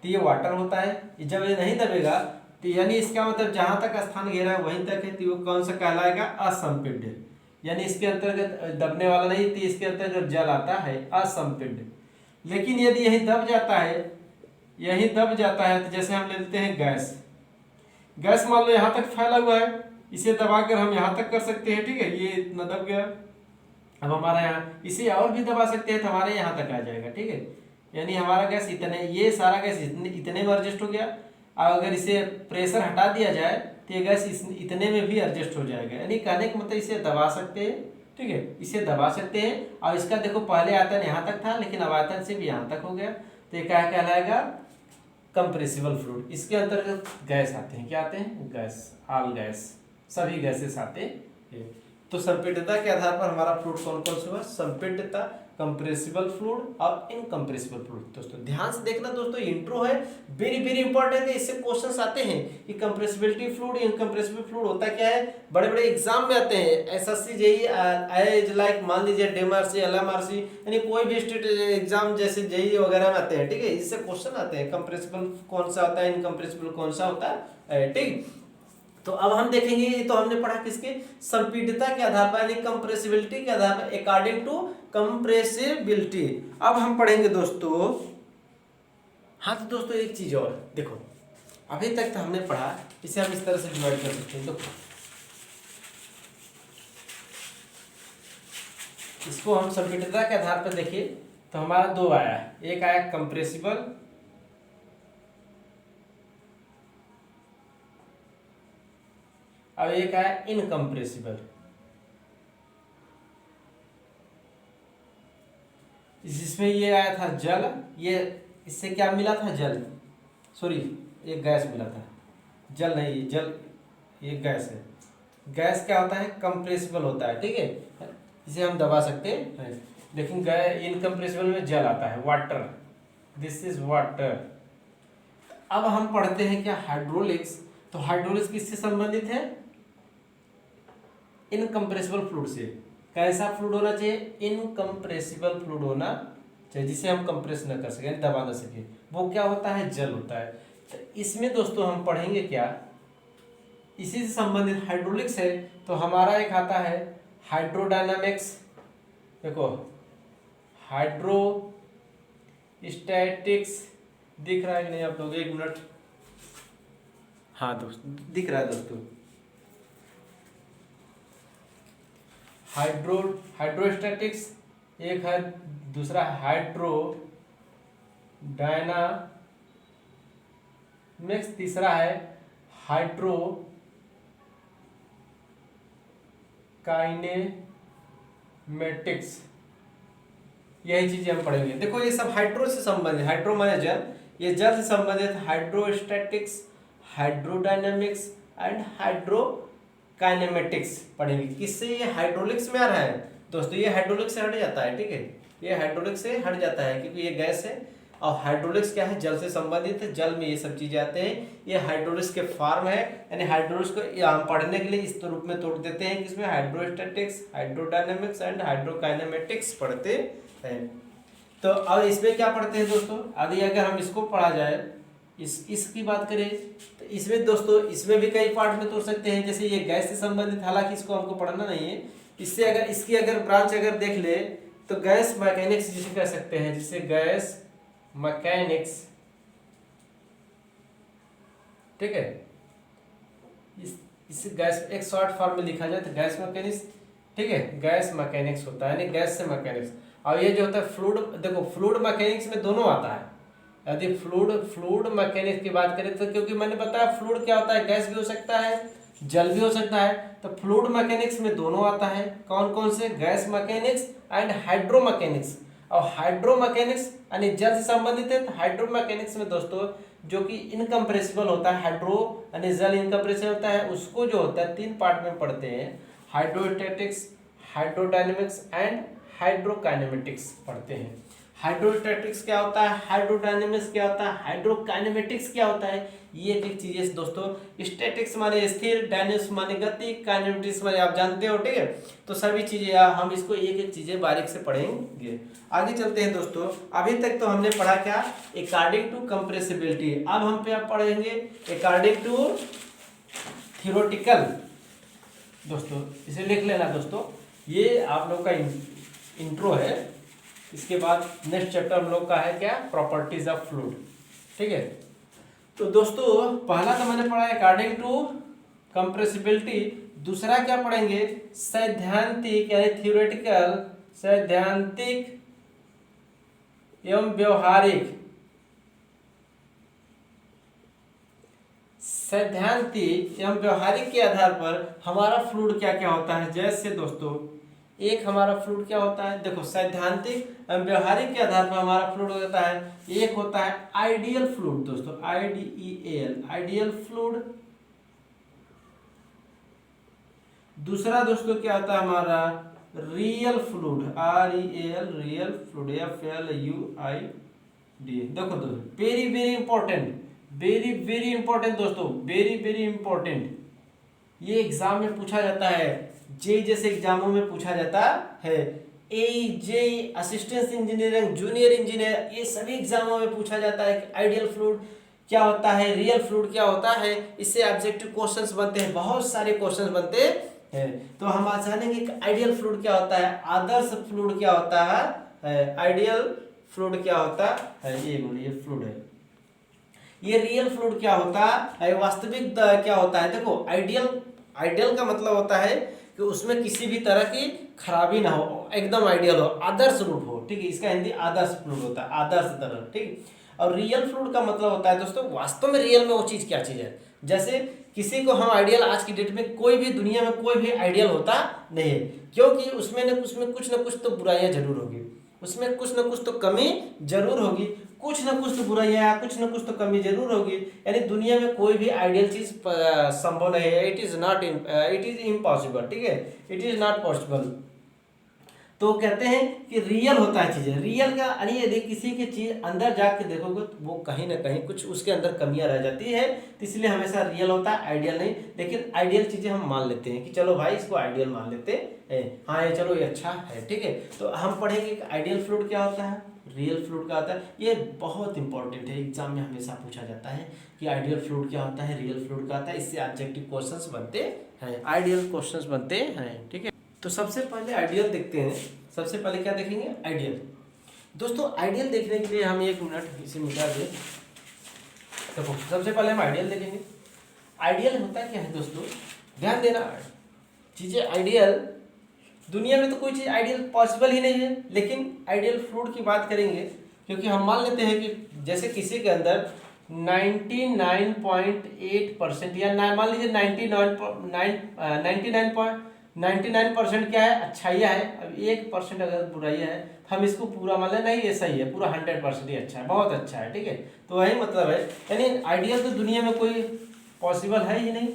[SPEAKER 1] तो ये वाटर होता है। जब ये नहीं दबेगा तो यानी इसका मतलब जहां तक स्थान घेरा है वहीं तक है, तो वो कौन सा कहलाएगा, असंपीड्य, यानी इसके अंतर्गत दबने वाला नहीं, तो इसके अंतर्गत जल आता है असंपीड्य। लेकिन यदि यही दब जाता है, यही दब जाता है, तो जैसे हम लेते हैं गैस, गैस मान लो यहाँ तक फैला हुआ है, इसे दबाकर हम यहाँ तक कर सकते हैं, ठीक है, ये इतना दब गया, अब हमारा यहाँ इसे और भी दबा सकते हैं तो हमारे यहाँ तक आ जाएगा, ठीक है, यानी हमारा गैस इतने, ये सारा गैस इतने में एडजस्ट हो गया। अब अगर इसे प्रेशर हटा दिया जाए तो ये गैस इतने में भी एडजस्ट हो जाएगा, यानी कहने का मतलब इसे दबा सकते हैं, ठीक है, इसे दबा सकते हैं। और इसका देखो पहले आयतन यहाँ तक था, लेकिन अब आयतन से भी यहाँ तक हो गया, तो ये क्या कहलाएगा, कंप्रेसिबल फ्लूइड। इसके अंतर्गत गैस आते हैं, क्या आते हैं, गैस, ऑल गैस, सभी गैसेस आते हैं। तो संपीड्यता के आधार पर हमारा फ्लूइड कौन कौन से हुआ, संपीड्यता, कंप्रेसिबल फ्लूइड और इनकम्प्रेसिबल फ्लूइड। दोस्तों ध्यान से देखना, दोस्तों इंट्रो है, वेरी वेरी इंपॉर्टेंट है, इससे क्वेश्चंस आते हैं कि कंप्रेसिबिलिटी फ्लूइड, इनकम्प्रेसिबल फ्लूइड होता क्या है, बड़े बड़े एग्जाम में आते हैं, एसएससी जेईई, आईआईएम, लाइक मान लीजिए डेमआरसी, एलएमआरसी, यानी कोई भी स्टेट एग्जाम जैसे जेईई वगैरह में आते हैं, ठीक है, इससे क्वेश्चन आते हैं, कंप्रेसिबल कौन सा होता है, इनकम्प्रेसिबल कौन सा होता है, ठीक। तो अब हम देखेंगे, ये तो हमने पढ़ा किसके, संपीडितता के आधार पर यानी कंप्रेसिबिलिटी के आधार पर, अकॉर्डिंग टू कंप्रेसिबिलिटी। अब हम पढ़ेंगे दोस्तों, हाँ तो दोस्तों एक चीज और देखो, अभी तक तो हमने पढ़ा, इसे हम इस तरह से डिवाइड कर सकते हैं। तो इसको हम संपीडितता के आधार पर देखिए तो हमारा दो आया, एक आया कंप्रेसिबल और एक आया इनकम्प्रेसिबल। जिसमें ये आया था जल, ये इससे क्या मिला था, जल, सॉरी एक गैस मिला था, जल नहीं, जल ये गैस है। गैस क्या होता है, कंप्रेसिबल होता है, ठीक है, इसे हम दबा सकते हैं, लेकिन इनकम्प्रेसिबल में जल आता है, वाटर, दिस इज वाटर। अब हम पढ़ते हैं क्या, हाइड्रोलिक्स। तो हाइड्रोलिक्स किससे संबंधित है, इनकम्प्रेसिबल फ्लूइड से। कैसा फ्लूइड होना चाहिए, इनकम्प्रेसिबल फ्लूइड होना चाहिए, जिसे हम कंप्रेस न कर सके, दबा न सके, वो क्या होता है, जल होता है। तो इसमें दोस्तों हम पढ़ेंगे क्या, इसी से संबंधित हाइड्रोलिक्स है, तो हमारा एक आता है हाइड्रोडायनामिक्स। देखो हाइड्रोस्टैटिक्स, दिख रहा है कि नहीं आप लोग, एक मिनट, हाँ दोस्तों दिख रहा है दोस्तों, हाइड्रोस्टैटिक्स एक है, दूसरा हाइड्रोडायनामिक्स, तीसरा है हाइड्रोकाइनेमेटिक्स। यही चीजें हम पढ़ेंगे। देखो ये सब हाइड्रो से संबंधित, हाइड्रो माने जल, ये जल से संबंधित हाइड्रोस्टैटिक्स, हाइड्रोडायनामिक्स एंड हाइड्रोकाइनेमेटिक्स पढ़ेंगे। किससे, ये हाइड्रोलिक्स में आ रहा है दोस्तों, ये हाइड्रोलिक्स से हट जाता है, ठीक है, ये हाइड्रोलिक्स से हट जाता है क्योंकि ये गैस है, और हाइड्रोलिक्स क्या है, जल से संबंधित है, जल में ये सब चीजें आते हैं, ये हाइड्रोलिक्स के फॉर्म है। यानी हाइड्रोलिक्स को हम पढ़ने के लिए इस रूप में तोड़ देते हैं, किसमें, हाइड्रोस्टैटिक्स, हाइड्रोडायनामिक्स एंड हाइड्रोकाइनेमेटिक्स पढ़ते हैं। तो अब इसमें क्या पढ़ते हैं दोस्तों, यदि अगर हम इसको पढ़ा जाए, इसकी बात करें तो इसमें दोस्तों, इसमें भी कई पार्ट में तोड़ सकते हैं, जैसे ये गैस से संबंधित, हालांकि इसको हमको पढ़ना नहीं है, इससे अगर इसकी अगर ब्रांच अगर देख ले तो गैस मैकेनिक्स जिसे कह सकते हैं, जिसे गैस मैकेनिक्स, ठीक है, इस गैस एक शॉर्ट फॉर्म में लिखा जाए तो गैस मैकेनिक्स, ठीक है, गैस मैकेनिक्स होता है, यानी गैस से मैकेनिक्स। और ये जो होता है फ्लूइड, देखो फ्लूइड मैकेनिक्स में दोनों आता है। यदि फ्लूइड मैकेनिक्स की बात करें तो, क्योंकि मैंने बताया फ्लूइड क्या होता है, गैस भी हो सकता है, जल भी हो सकता है, तो फ्लूइड मैकेनिक्स में दोनों आता है। कौन कौन से, gas mechanics and hydro mechanics. और हाइड्रो मैकेनिक्स यानी जल से संबंधित है, तो हाइड्रो मैकेनिक्स में दोस्तों जो कि इनकम्प्रेसिबल होता है, हाइड्रो यानी जल इनकम्प्रेसिबल होता है, उसको जो होता है तीन पार्ट में पढ़ते हैं, हाइड्रोस्टैटिक्स, हाइड्रोडायनेमिक्स एंड हाइड्रोकाइनेमेटिक्स पढ़ते हैं। हाइड्रोस्टैटिक्स क्या होता है, हाइड्रोडायनेमिक्स क्या होता है, हाइड्रोकाइनेमेटिक्स क्या होता है, ये एक चीजें दोस्तों। स्टैटिक्स माने स्थिर, डायनेमिक्स माने गति, काइनेमेटिक्स माने आप जानते हो, ठीक है। तो सभी चीजें हम इसको एक एक चीजें बारीक से पढ़ेंगे। आगे चलते हैं दोस्तों, अभी तक तो हमने पढ़ा क्या, अकॉर्डिंग टू कंप्रेसिबिलिटी। अब हम पे पढ़ेंगे अकॉर्डिंग टू थ्योरेटिकल। दोस्तों इसे लिख लेना दोस्तों, ये आप लोग का इंट्रो है। इसके बाद नेक्स्ट चैप्टर हम लोग का है क्या, प्रॉपर्टीज ऑफ फ्लूइड, ठीक है। तो दोस्तों पहला तो मैंने पढ़ा अकॉर्डिंग टू कंप्रेसिबिलिटी, दूसरा क्या पढ़ेंगे, सैद्धांतिक यानी थ्योरेटिकल, सैद्धांतिक एवं व्यवहारिक। सैद्धांतिक एवं व्यवहारिक के आधार पर हमारा फ्लूइड क्या क्या होता है। जैसे दोस्तों एक हमारा फ्लूइड क्या होता है, देखो सैद्धांतिक एवं व्यवहारिक के आधार पर हमारा फ्लूइड होता है, एक होता है आइडियल फ्लूइड दोस्तों, IDEAL, आइडियल फ्लूइड। दूसरा दोस्तों क्या होता है हमारा, real fluid, REAL, real fluid, FLUID। देखो दोस्तों very very important, very very important दोस्तों, वेरी वेरी इंपॉर्टेंट, ये एग्जाम में पूछा जाता है, जे जैसे एग्जामों में पूछा जाता है, AJ assistant engineering, junior engineer, ये सभी एग्जामों में पूछा जाता है कि आइडियल फ्लूइड क्या होता है, रियल फ्लूइड क्या होता है, इससे ऑब्जेक्टिव क्वेश्चंस बनते हैं, बहुत सारे क्वेश्चंस बनते हैं। तो हम आज जानेंगे कि आइडियल फ्लूइड क्या होता है, आदर्श फ्लूइड क्या होता है, आइडियल फ्लूइड क्या होता है, ये फ्लूइड है, ये रियल फ्लूइड क्या होता है, वास्तविक क्या होता है। देखो आइडियल का मतलब होता है कि उसमें किसी भी तरह की खराबी ना हो, एकदम आइडियल हो, आदर्श रूप हो, ठीक है, इसका हिंदी आदर्श फ्लूइड होता है, आदर्श तरल, ठीक। और रियल फ्लूइड का मतलब होता है दोस्तों वास्तव में रियल में वो चीज़ क्या चीज़ है। जैसे किसी को हम आइडियल, आज की डेट में कोई भी दुनिया में कोई भी आइडियल होता नहीं है, क्योंकि उसमें कुछ न कुछ तो बुराइयां जरूर होगी, उसमें कुछ न कुछ तो कमी जरूर होगी, कुछ न कुछ तो बुराइयां, कुछ न कुछ तो कमी जरूर होगी। यानी दुनिया में कोई भी आइडियल चीज संभव नहीं है, इट इज इम्पॉसिबल, ठीक है, इट इज नॉट पॉसिबल। तो कहते हैं कि रियल होता है चीजें, रियल का यानी यदि किसी की चीज अंदर जाके देखोगे तो वो कहीं ना कहीं कुछ उसके अंदर कमियां रह जाती है, तो इसलिए हमेशा रियल होता है, आइडियल नहीं। लेकिन आइडियल चीजें हम मान लेते हैं कि चलो भाई इसको आइडियल मान लेते हैं, हाँ ये चलो ये अच्छा है, ठीक है। तो हम पढ़ेंगे कि आइडियल फ्लूइड क्या होता है, रियल फ्लूइड क्या होता है। ये बहुत इंपॉर्टेंट है, एग्जाम में हमेशा पूछा जाता है कि आइडियल फ्लूइड क्या होता है, रियल फ्लूइड क्या होता है, इससे ऑब्जेक्टिव क्वेश्चंस बनते हैं, आइडियल क्वेश्चंस बनते हैं, ठीक है। तो सबसे पहले आइडियल देखते हैं, सबसे पहले क्या देखेंगे, आइडियल। दोस्तों आइडियल देखने के लिए हम 1 मिनट इसे मिटा दें। देखो सबसे पहले हम आइडियल देखेंगे। आइडियल होता क्या है दोस्तों, ध्यान देना, चीजें आइडियल, दुनिया में तो कोई चीज आइडियल पॉसिबल ही नहीं है, लेकिन आइडियल फ्लूइड की बात करेंगे, क्योंकि हम मान लेते हैं कि जैसे किसी के अंदर 99.8% या मान लीजिए 99% क्या है, अच्छाइयाँ है, अब 1% अगर बुराइयाँ है, हम इसको पूरा मान लें, नहीं ये सही है, पूरा 100% ही अच्छा है, बहुत अच्छा है, ठीक है। तो वही मतलब है, यानी आइडियल तो दुनिया में कोई पॉसिबल है ही नहीं,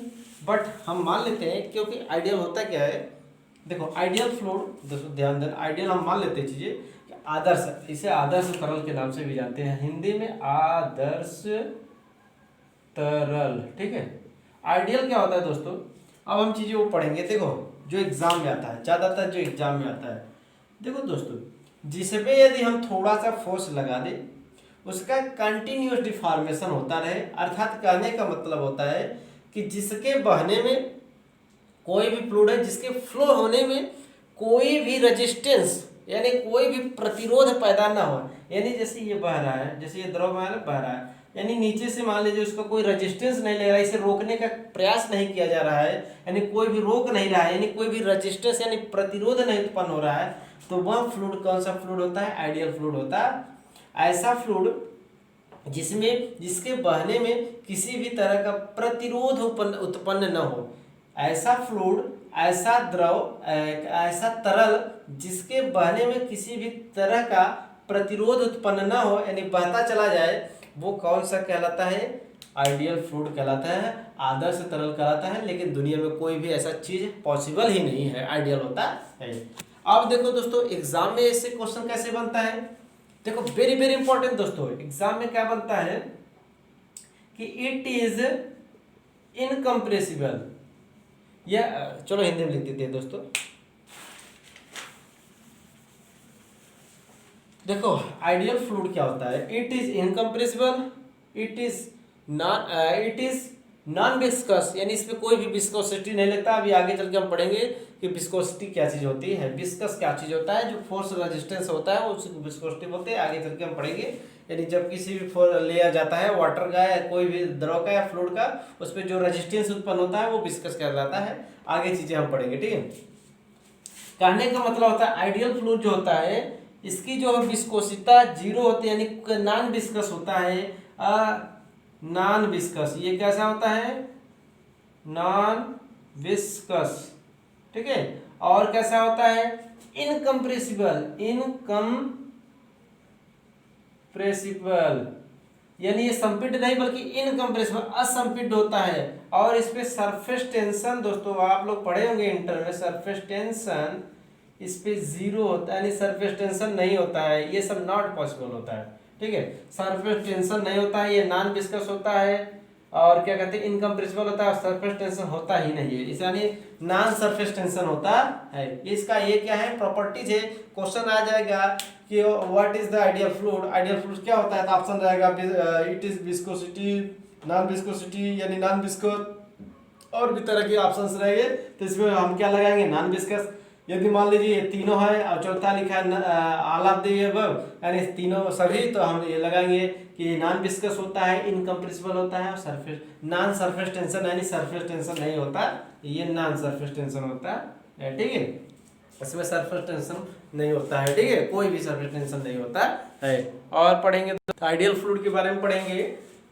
[SPEAKER 1] बट हम मान लेते हैं, क्योंकि आइडियल होता क्या है। देखो आइडियल फ्लूइड, दोस्तों ध्यान देना, आइडियल हम मान लेते हैं चीजें आदर्श, इसे आदर्श तरल के नाम से भी जानते हैं, हिंदी में आदर्श तरल, ठीक है। आइडियल क्या होता है दोस्तों, अब हम चीजें वो पढ़ेंगे। देखो जो एग्जाम में आता है, ज्यादातर जो एग्जाम में आता है, देखो दोस्तों जिसमें यदि हम थोड़ा सा फोर्स लगा दें, उसका कंटिन्यूस डिफॉर्मेशन होता रहे, अर्थात कहने का मतलब होता है कि जिसके बहने में कोई भी फ्लूइड है, जिसके फ्लो होने में कोई भी रेजिस्टेंस यानी कोई भी प्रतिरोध पैदा ना हो, यानी जैसे ये बह रहा है, जैसे ये द्रव्यमान बह रहा है, यानी नीचे से मान लीजिए उसका कोई रेजिस्टेंस नहीं ले रहा है, इसे रोकने का प्रयास नहीं किया जा रहा है, यानी कोई भी रोक नहीं रहा है, यानी कोई भी रेजिस्टेंस यानी प्रतिरोध नहीं उत्पन्न हो रहा है, तो वह फ्लूइड कौन सा फ्लूइड होता है, आइडियल फ्लूइड होता है। ऐसा फ्लूइड जिसके बहने में किसी भी तरह का प्रतिरोध उत्पन्न न हो, ऐसा फ्लूइड, ऐसा द्रव, ऐसा तरल जिसके बहने में किसी भी तरह का प्रतिरोध उत्पन्न न हो, यानी बहता चला जाए, वो कौन सा कहलाता है, आइडियल फ्लूइड कहलाता है, आदर्श तरल कहलाता है। लेकिन दुनिया में कोई भी ऐसा चीज पॉसिबल ही नहीं है, आइडियल होता है। अब देखो दोस्तों एग्जाम में इससे क्वेश्चन कैसे बनता है, देखो वेरी वेरी इंपॉर्टेंट दोस्तों, एग्जाम में क्या बनता है कि इट इज इनकम्प्रेसिबल, या चलो हिंदी में लिख देते हैं दोस्तों। देखो आइडियल फ्लूइड क्या होता है, it is incompressible, it is non viscous, यानी इसमें कोई भी विस्कोसिटी नहीं लगता। अभी आगे चल के हम पढ़ेंगे कि विस्कोसिटी क्या चीज होती है, विस्कस क्या चीज होता है, जो फोर्स रेजिस्टेंस होता है उसको विस्कोसिटी बोलते हैं, आगे चल के हम पढ़ेंगे। यानी जब किसी भी लिया जाता है वाटर का या कोई भी द्रव का या फ्लूइड का, उस पर जो रेजिस्टेंस उत्पन्न होता है वो विस्कस कहलाता है। आगे चीजें हम पढ़ेंगे, ठीक है। कहने का मतलब होता है आइडियल फ्लूइड जो होता है इसकी जो विस्कोसिता 0 होती है, यानी नॉन विस्कस होता है, नॉन विस्कस, ये कैसा होता है, नॉन विस्कस, ठीक है। और कैसा होता है, इनकम्प्रेसिबल, यानी ये संपीड्य नहीं बल्कि इनकम्प्रेसिबल, असंपीड्य होता है। और इस पे सरफेस टेंशन, दोस्तों आप लोग पढ़े होंगे इंटर में, सरफेस टेंशन इस पे 0 होता है, यानी सरफेस टेंशन नहीं होता है, ये सब नॉट पॉसिबल होता है, ठीक है। सरफेस टेंशन नहीं होता है, ये नॉन विस्कस होता है, और क्या कहते हैं इनकम्प्रेसिबल होता है, और सरफेस टेंशन होता ही नहीं है, इस यानी नॉन सरफेस टेंशन होता है। इसका ये क्या है प्रॉपर्टीज है। क्वेश्चन आ जाएगा कि what is the ideal fluid, ideal fluid क्या होता है, तो ऑप्शन रहेगा it is viscosity, non viscosity यानी नॉन विस्कोस, और भी तरह के ऑप्शंस रहेंगे। तो इसमें हम क्या लगाएंगे नॉन विस्कस। यदि मान लीजिए ये तीनों है और चौथा लिखा है ऑल ऑफ द अबव यानी तीनों सभी, तो हम ये लगाएंगे कि नॉन विस्कस होता है, इनकम्प्रेसिबल होता है और सरफेस नॉन सरफेस टेंशन यानी सरफेस टेंशन नहीं होता, ये नॉन सरफेस टेंशन होता है। ठीक है, इसमें सरफेस टेंशन नहीं होता है। ठीक है, कोई भी सरफेस टेंशन नहीं होता है। और पढ़ेंगे तो आइडियल फ्लूइड के बारे में पढ़ेंगे।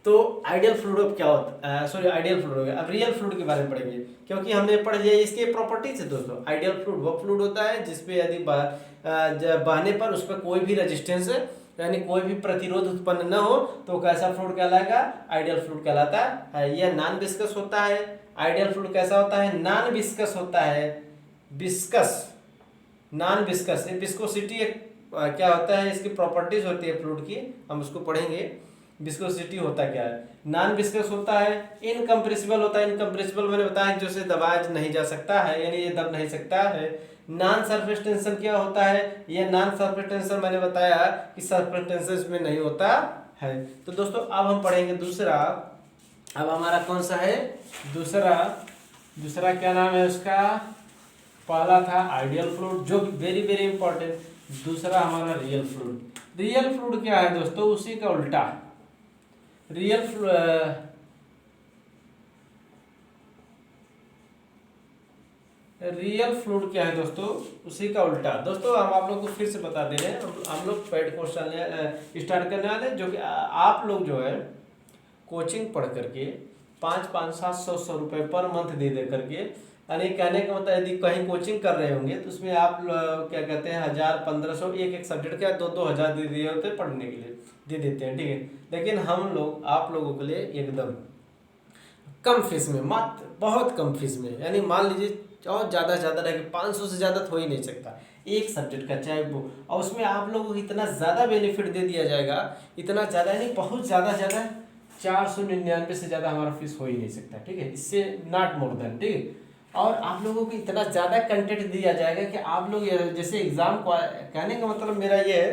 [SPEAKER 1] तो आइडियल फ्लूइड अब क्या होता है, सॉरी आइडियल फ्लूइड हो गया, अब रियल फ्लूइड के बारे में पढ़ेंगे, क्योंकि हमने पढ़ लिया इसके प्रॉपर्टीज है दोस्तों। आइडियल फ्लूइड वो फ्लूइड होता है जिसपे यदि बहने पर उस पर कोई भी रेजिस्टेंस यानी कोई भी प्रतिरोध उत्पन्न न हो तो कैसा फ्लूइड कहलाएगा, आइडियल फ्लूइड कहलाता है। यह नॉन विस्कस होता है। आइडियल फ्लूइड कैसा होता है, नॉन विस्कस होता है, विस्कस नॉन विस्कस। विस्कोसिटी एक क्या होता है, इसकी प्रॉपर्टीज होती है फ्लूइड की, हम उसको पढ़ेंगे। विस्कोसिटी होता क्या है, नॉन विस्कस होता है, इनकम्प्रेसिबल होता है। इनकम्प्रेसिबल मैंने बताया जो से दबाया नहीं जा सकता है, यानी ये दब नहीं सकता है। नॉन सरफेस टेंशन क्या होता है, ये नॉन सरफेस टेंशन मैंने बताया कि सरफेस टेंशन इसमें नहीं होता है। तो दोस्तों अब हम पढ़ेंगे दूसरा। अब हमारा कौन सा है दूसरा क्या नाम है उसका, पहला था आइडियल फ्लूइड जो वेरी वेरी इंपॉर्टेंट, दूसरा हमारा रियल फ्लूइड। रियल फ्लूइड क्या है दोस्तों, उसी का उल्टा। रियल फ्लूइड क्या है दोस्तों, उसी का उल्टा। दोस्तों हम आप लोग को फिर से बता दे रहे हैं, हम लोग पेड क्वेश्चन स्टार्ट करने वाले हैं, जो कि आप लोग जो है कोचिंग पढ़ करके 500-500-700 रुपये पर मंथ दे करके, यानी कहने का मतलब यदि कहीं कोचिंग कर रहे होंगे तो उसमें आप क्या कहते हैं 1000-1500 एक सब्जेक्ट का 2-2 हज़ार दे दिए होते हैं पढ़ने के लिए, दे देते हैं। ठीक है, लेकिन हम लोग आप लोगों के लिए एकदम कम फीस में, मात्र बहुत कम फीस में, यानी मान लीजिए और ज़्यादा से ज़्यादा रहेगा 500 से ज़्यादा तो हो ही नहीं सकता एक सब्जेक्ट का, चाहे वो, और उसमें आप लोगों को इतना ज़्यादा बेनिफिट दे दिया जाएगा, इतना ज़्यादा यानी बहुत ज़्यादा 499 से ज़्यादा हमारा फीस हो ही नहीं सकता। ठीक है, इससे नॉट मोर देन। ठीक है, और आप लोगों को इतना ज़्यादा कंटेंट दिया जाएगा कि आप लोग जैसे एग्ज़ाम, कहने का मतलब मेरा ये है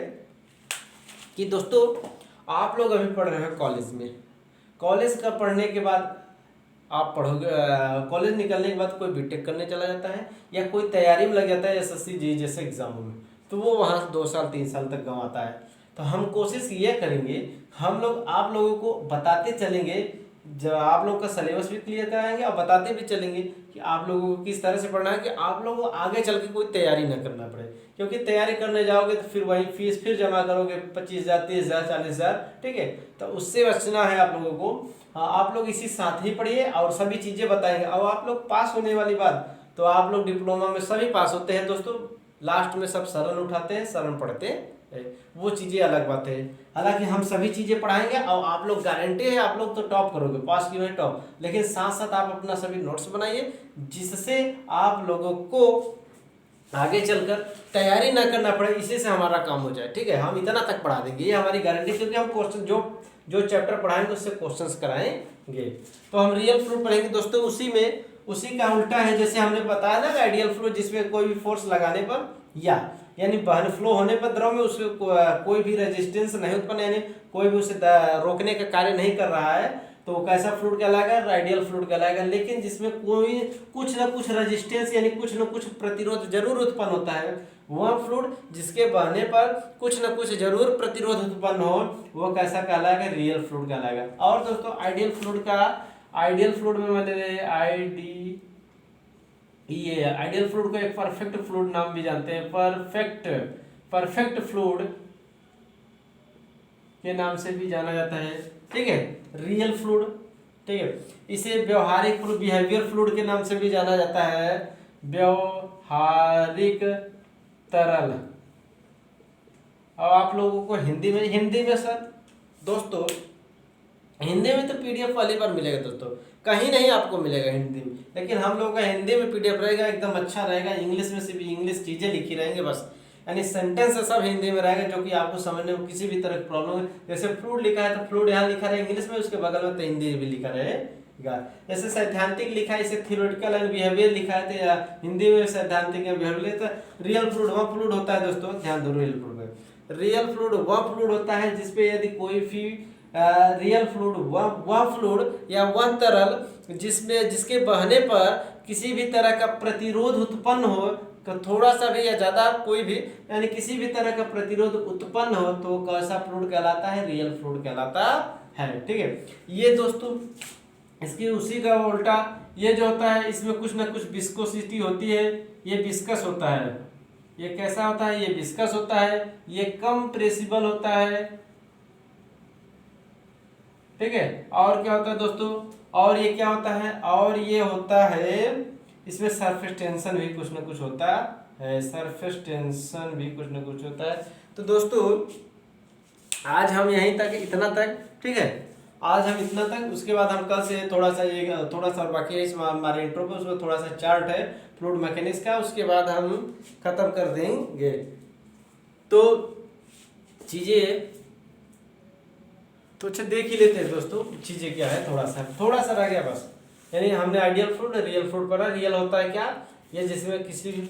[SPEAKER 1] कि दोस्तों आप लोग अभी पढ़ रहे हो कॉलेज में, कॉलेज का पढ़ने के बाद आप पढ़ोगे, कॉलेज निकलने के बाद कोई बीटेक करने चला जाता है या कोई तैयारी में लग जाता है एसएससी जी जैसे एग्जामों में, तो वो वहाँ 2 साल 3 साल तक गंवाता है। तो हम कोशिश ये करेंगे, हम लोग आप लोगों को बताते चलेंगे, जब आप लोग का सिलेबस भी क्लियर कराएंगे और बताते भी चलेंगे कि आप लोगों को किस तरह से पढ़ना है, कि आप लोगों को आगे चल के कोई तैयारी ना करना पड़े। क्योंकि तैयारी करने जाओगे तो फिर वही फीस फिर जमा करोगे 25,000 30,000 40,000। ठीक है, तो उससे बचना है आप लोगों को। हाँ, आप लोग इसी साथ ही पढ़िए और सभी चीज़ें बताएंगे, और आप लोग पास होने वाली बात, तो आप लोग डिप्लोमा में सभी पास होते हैं दोस्तों, लास्ट में सब शरण उठाते हैं, शरण पढ़ते हैं, वो चीज़ें अलग बात है। हालांकि हम सभी चीज़ें पढ़ाएंगे और आप लोग गारंटी है आप लोग तो टॉप करोगे, पास की वही टॉप, लेकिन साथ साथ आप अपना सभी नोट्स बनाइए जिससे आप लोगों को आगे चलकर तैयारी ना करना पड़े, इसी से हमारा काम हो जाए। ठीक है, हम इतना तक पढ़ा देंगे, ये हमारी गारंटी, क्योंकि हम क्वेश्चन जो चैप्टर पढ़ाएंगे उससे क्वेश्चंस कराएंगे। तो हम रियल फ्लूइड पढ़ेंगे दोस्तों, उसी का उल्टा है, जैसे हमने बताया ना आइडियल फ्लूइड, जिसमें कोई भी फोर्स लगाने पर यानी बहन फ्लो होने पर द्रव में उसके कोई भी रेजिस्टेंस नहीं उत्पन्न, यानी कोई भी उसे रोकने का कार्य नहीं कर रहा है, तो कैसा फ्लूइड कहलाएगा, आइडियल फ्लूइड कहलाएगा। लेकिन जिसमें कोई कुछ ना कुछ रेजिस्टेंस यानी कुछ ना कुछ प्रतिरोध जरूर उत्पन्न होता है, वह फ्लूइड जिसके बहने पर कुछ ना कुछ जरूर प्रतिरोध उत्पन्न हो, वो कैसा कहलाएगा, रियल फ्लूइड कहलाएगा। और दोस्तों आइडियल फ्लूइड में मैंने आइडियल फ्लूइड को एक परफेक्ट फ्लूइड नाम भी जानते हैं, परफेक्ट फ्लूइड के नाम से भी जाना जाता है। ठीक है, रियल फ्लूइड, ठीक है, इसे व्यवहारिक फ्लूइड, बिहेवियर फ्लूइड के नाम से भी जाना जाता है, व्यवहारिक तरल। और आप लोगों को हिंदी में सर दोस्तों, हिंदी में तो पीडीएफ वाली बार मिलेगा दोस्तों, कहीं नहीं आपको मिलेगा हिंदी में, लेकिन हम लोगों का हिंदी में पीडीएफ रहेगा, एकदम अच्छा रहेगा। इंग्लिश में से भी इंग्लिश चीज़ें लिखी रहेंगे, बस यानी सेंटेंस सब हिंदी में रहेगा, जो कि आपको समझने में किसी भी तरह की प्रॉब्लम है। जैसे फ्लूइड लिखा है तो फ्लूइड यहाँ लिखा रहे इंग्लिश में, उसके बगल में तो हिंदी भी लिखा रहेगा। जैसे सैद्धांतिक लिखा है, इसे थियोरेटिकल एंड बिहेवियर लिखा है तो हिंदी में सैद्धांतिक या बिहेवियर। तो रियल फ्लूइड वह फ्लूइड होता है दोस्तों, ध्यान दो, रियल फ्लूइड में रियल फ्लूइड वह फ्लूइड होता है जिसपे यदि कोई भी रियल फ्लूइड वह फ्लूइड या वह तरल जिसमें जिसके बहने पर किसी भी तरह का प्रतिरोध उत्पन्न हो, तो थोड़ा सा भी या ज्यादा कोई भी, यानी किसी भी तरह का प्रतिरोध उत्पन्न हो, तो कैसा फ्लूइड कहलाता है? रियल फ्लूइड कहलाता है। ठीक है, ये दोस्तों इसकी उसी का उल्टा ये जो होता है, इसमें कुछ ना कुछ विस्कोसिटी होती है, ये विस्कस होता है। ये कैसा होता है? ये विस्कस होता है, ये कंप्रेसिबल होता है। ठीक है, और क्या होता है दोस्तों? और ये क्या होता है? और ये होता है इसमें सरफेस टेंशन भी कुछ ना कुछ होता है, सरफेस टेंशन भी कुछ ना कुछ होता है। तो दोस्तों आज हम यहीं तक, इतना तक, ठीक है, आज हम इतना तक। उसके बाद हम कल से थोड़ा सा और बाकी है इसमें हमारे इंट्रो पे, उसमें थोड़ा सा चार्ट है फ्लूइड मैकेनिक्स का, उसके बाद हम खत्म कर देंगे। तो चीजें तो अच्छा देख ही लेते हैं दोस्तों, चीजें क्या है, थोड़ा सा रह गया बस। यानी हमने आइडियल फ्लूइड, रियल फ्लूइड पढ़ा। रियल होता है क्या? ये जिसमें किसी भी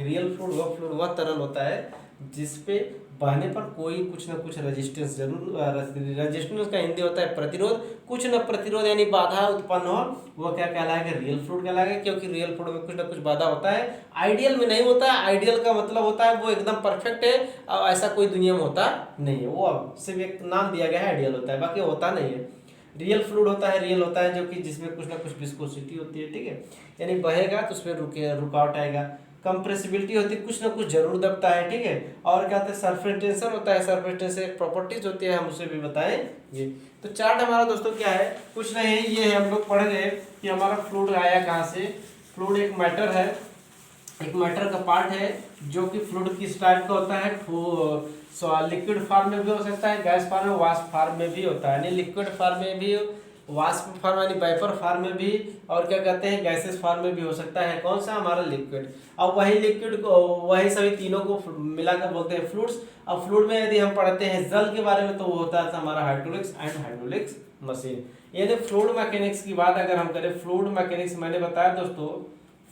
[SPEAKER 1] रियल फ्लूइड वह तरल होता है जिसपे बहने पर कोई कुछ ना कुछ रेजिस्टेंस जरूर, रेजिस्टेंस का हिंदी होता है प्रतिरोध, कुछ न प्रतिरोध यानी बाधा उत्पन्न हो, वो क्या कहलाएगा? रियल फ्लूइड कहलाएगा। क्योंकि रियल फ्लूइड में कुछ ना कुछ बाधा होता है, आइडियल में नहीं होता है। आइडियल का मतलब होता है वो एकदम परफेक्ट है, और ऐसा कोई दुनिया में होता नहीं है। वो अब सिर्फ एक नाम दिया गया है, आइडियल होता है, बाकी होता नहीं है। रियल फ्लूइड होता है, रियल होता है जो कि जिसमें कुछ ना कुछ विस्कोसिटी होती है। ठीक है, यानी बहेगा तो उसमें रुकावट आएगा। कंप्रेसिबिलिटी होती है, कुछ ना कुछ जरूर दबता है। ठीक है, और क्या होता है? सरफेस टेंशन होता है, सरफेस टेंशन एक प्रॉपर्टीज होती है, हम उसे भी बताएंगे। तो चार्ट हमारा दोस्तों क्या है? कुछ नहीं है, ये हम लोग पढ़ गए कि हमारा फ्लूइड आया कहाँ से। फ्लूइड एक मैटर है, एक मैटर का पार्ट है जो कि फ्लूइड किस टाइप का होता है? लिक्विड फॉर्म में भी हो सकता है, गैस फॉर्म में, वाष्प फॉर्म में भी होता है। यानी लिक्विड फॉर्म में भी, वाष्प फॉर्म यानी वेपर फॉर्म में भी, और क्या कहते हैं गैसेस फॉर्म में भी हो सकता है। कौन सा? हमारा लिक्विड। अब वही लिक्विड को, वही सभी तीनों को मिलाकर बोलते हैं फ्लूइड्स। अब फ्लूइड में यदि हम पढ़ते हैं जल के बारे में, तो वो होता है हमारा हाइड्रोलिक्स एंड हाइड्रोलिक्स मशीन। यदि फ्लूइड मैकेनिक्स की बात अगर हम करें, फ्लूइड मैकेनिक्स मैंने बताया दोस्तों,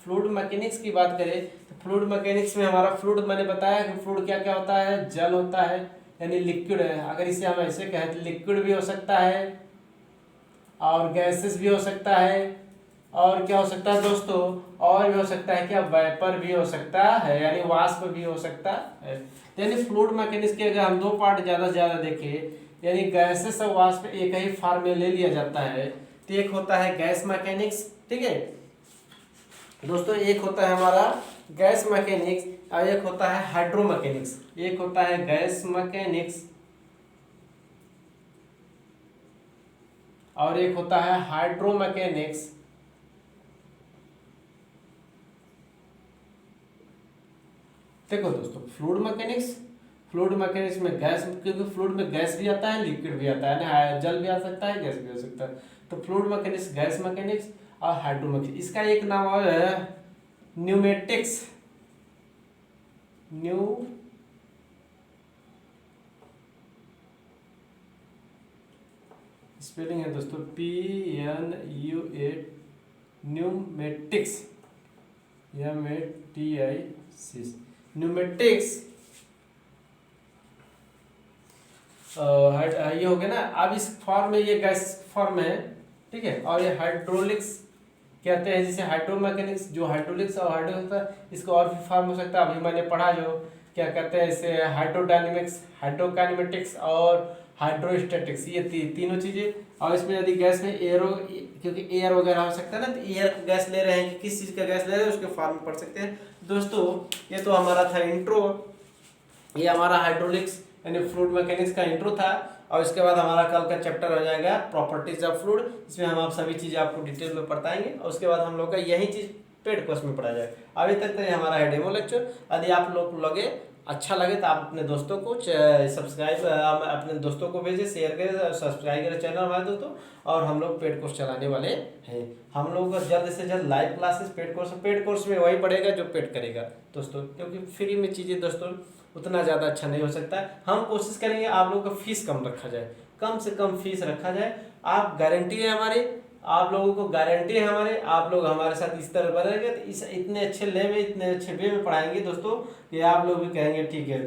[SPEAKER 1] फ्लूइड मैकेनिक्स की बात करें तो फ्लूइड मैकेनिक्स में हमारा फ्लूइड, मैंने बताया कि फ्लूइड क्या क्या होता है? जल होता है, यानी लिक्विड है। अगर इसे हम ऐसे कहें तो लिक्विड भी हो सकता है, और गैसेस भी हो सकता है, और क्या हो सकता है दोस्तों? और भी हो सकता है क्या? वेपर भी हो सकता है, यानी वाष्प भी हो सकता है। यानी फ्लूइड मैकेनिक्स के अगर हम दो पार्ट ज्यादा से ज्यादा देखें, यानी गैसेस और वाष्प एक ही फॉर्म में ले लिया जाता है। तो एक होता है गैस मैकेनिक्स, ठीक है दोस्तों, एक होता है हमारा गैस मैकेनिक्स, और एक होता है हाइड्रो मैकेनिक्स। एक होता है गैस मैकेनिक्स और एक होता है हाइड्रो मैकेनिक्स। देखो दोस्तों, फ्लूइड मैकेनिक्स में गैस, क्योंकि फ्लूइड में गैस भी आता है, लिक्विड भी आता है, ना जल भी आ सकता है, गैस भी हो सकता है। तो फ्लूइड मैकेनिक्स, गैस मैकेनिक्स और हाइड्रो मैकेनिक्स। इसका एक नाम और है न्यूमेटिक्स। स्पेलिंग है दोस्तों PNUA, न्यूमेटिक्स, MATIC, न्यूमेटिक्स। ये हो गया ना। अब इस फॉर्म में ये गैस फॉर्म है, ठीक है, और ये हाइड्रोलिक्स कहते हैं, जिसे हाइड्रो मैकेनिक्स, जो हाइड्रोलिक्स और हाइड्रो होता है, इसको और भी फॉर्म हो सकता है। अभी मैंने पढ़ा जो क्या कहते हैं इसे, हाइड्रोडायनेमिक्स, हाइड्रोकाइनेमेटिक्स और हाइड्रोस्टैटिक्स, ये तीनों चीजें। और इसमें यदि गैस में एयर, क्योंकि एयर वगैरह हो सकता है ना, तो एयर गैस ले रहे हैं कि किस चीज का गैस ले रहे हैं, उसके फॉर्म में पढ़ सकते हैं दोस्तों। ये तो हमारा था इंट्रो, ये हमारा हाइड्रोलिक्स यानी फ्लूइड मैकेनिक्स का इंट्रो था। और इसके बाद हमारा कल का चैप्टर हो जाएगा प्रॉपर्टीज ऑफ फ्लूइड, इसमें हम आप सभी चीजें आपको डिटेल में बताएंगे। और उसके बाद हम लोग का यही चीज पेड कोर्स में पढ़ा जाएगा। अभी तक तो ये हमारा है डेमो लेक्चर। यदि आप लोग लगे अच्छा लगे तो आप अपने दोस्तों को सब्सक्राइब अपने दोस्तों को भेजें, शेयर करें, सब्सक्राइब करें चैनल हमारे दोस्तों। और हम लोग पेड कोर्स चलाने वाले हैं। हम लोगों का जल्द से जल्द लाइव क्लासेस पेड कोर्स में वही पढ़ेगा जो पेड करेगा दोस्तों, क्योंकि फ्री में चीज़ें दोस्तों उतना ज़्यादा अच्छा नहीं हो सकता है। हम कोशिश करेंगे आप लोगों का फीस कम रखा जाए, कम से कम फीस रखा जाए। आप गारंटी है हमारी, आप लोगों को गारंटी है हमारे, आप लोग हमारे साथ इस तरह बनेंगे तो इस इतने अच्छे ले में इतने अच्छे वे में पढ़ाएंगे दोस्तों कि आप लोग भी कहेंगे ठीक है,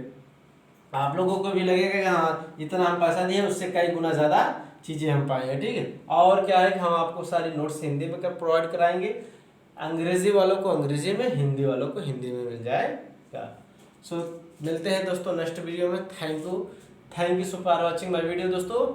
[SPEAKER 1] आप लोगों को भी लगेगा कि हाँ इतना हम पैसा दिए उससे कई गुना ज़्यादा चीज़ें हम पाएंगे। ठीक है, और क्या है कि हम आपको सारी नोट्स हिंदी में प्रोवाइड कराएंगे, अंग्रेजी वालों को अंग्रेजी में, हिंदी वालों को हिंदी में मिल जाएगा। सो मिलते हैं दोस्तों नेक्स्ट वीडियो में। Thank you so for watching my video दोस्तों।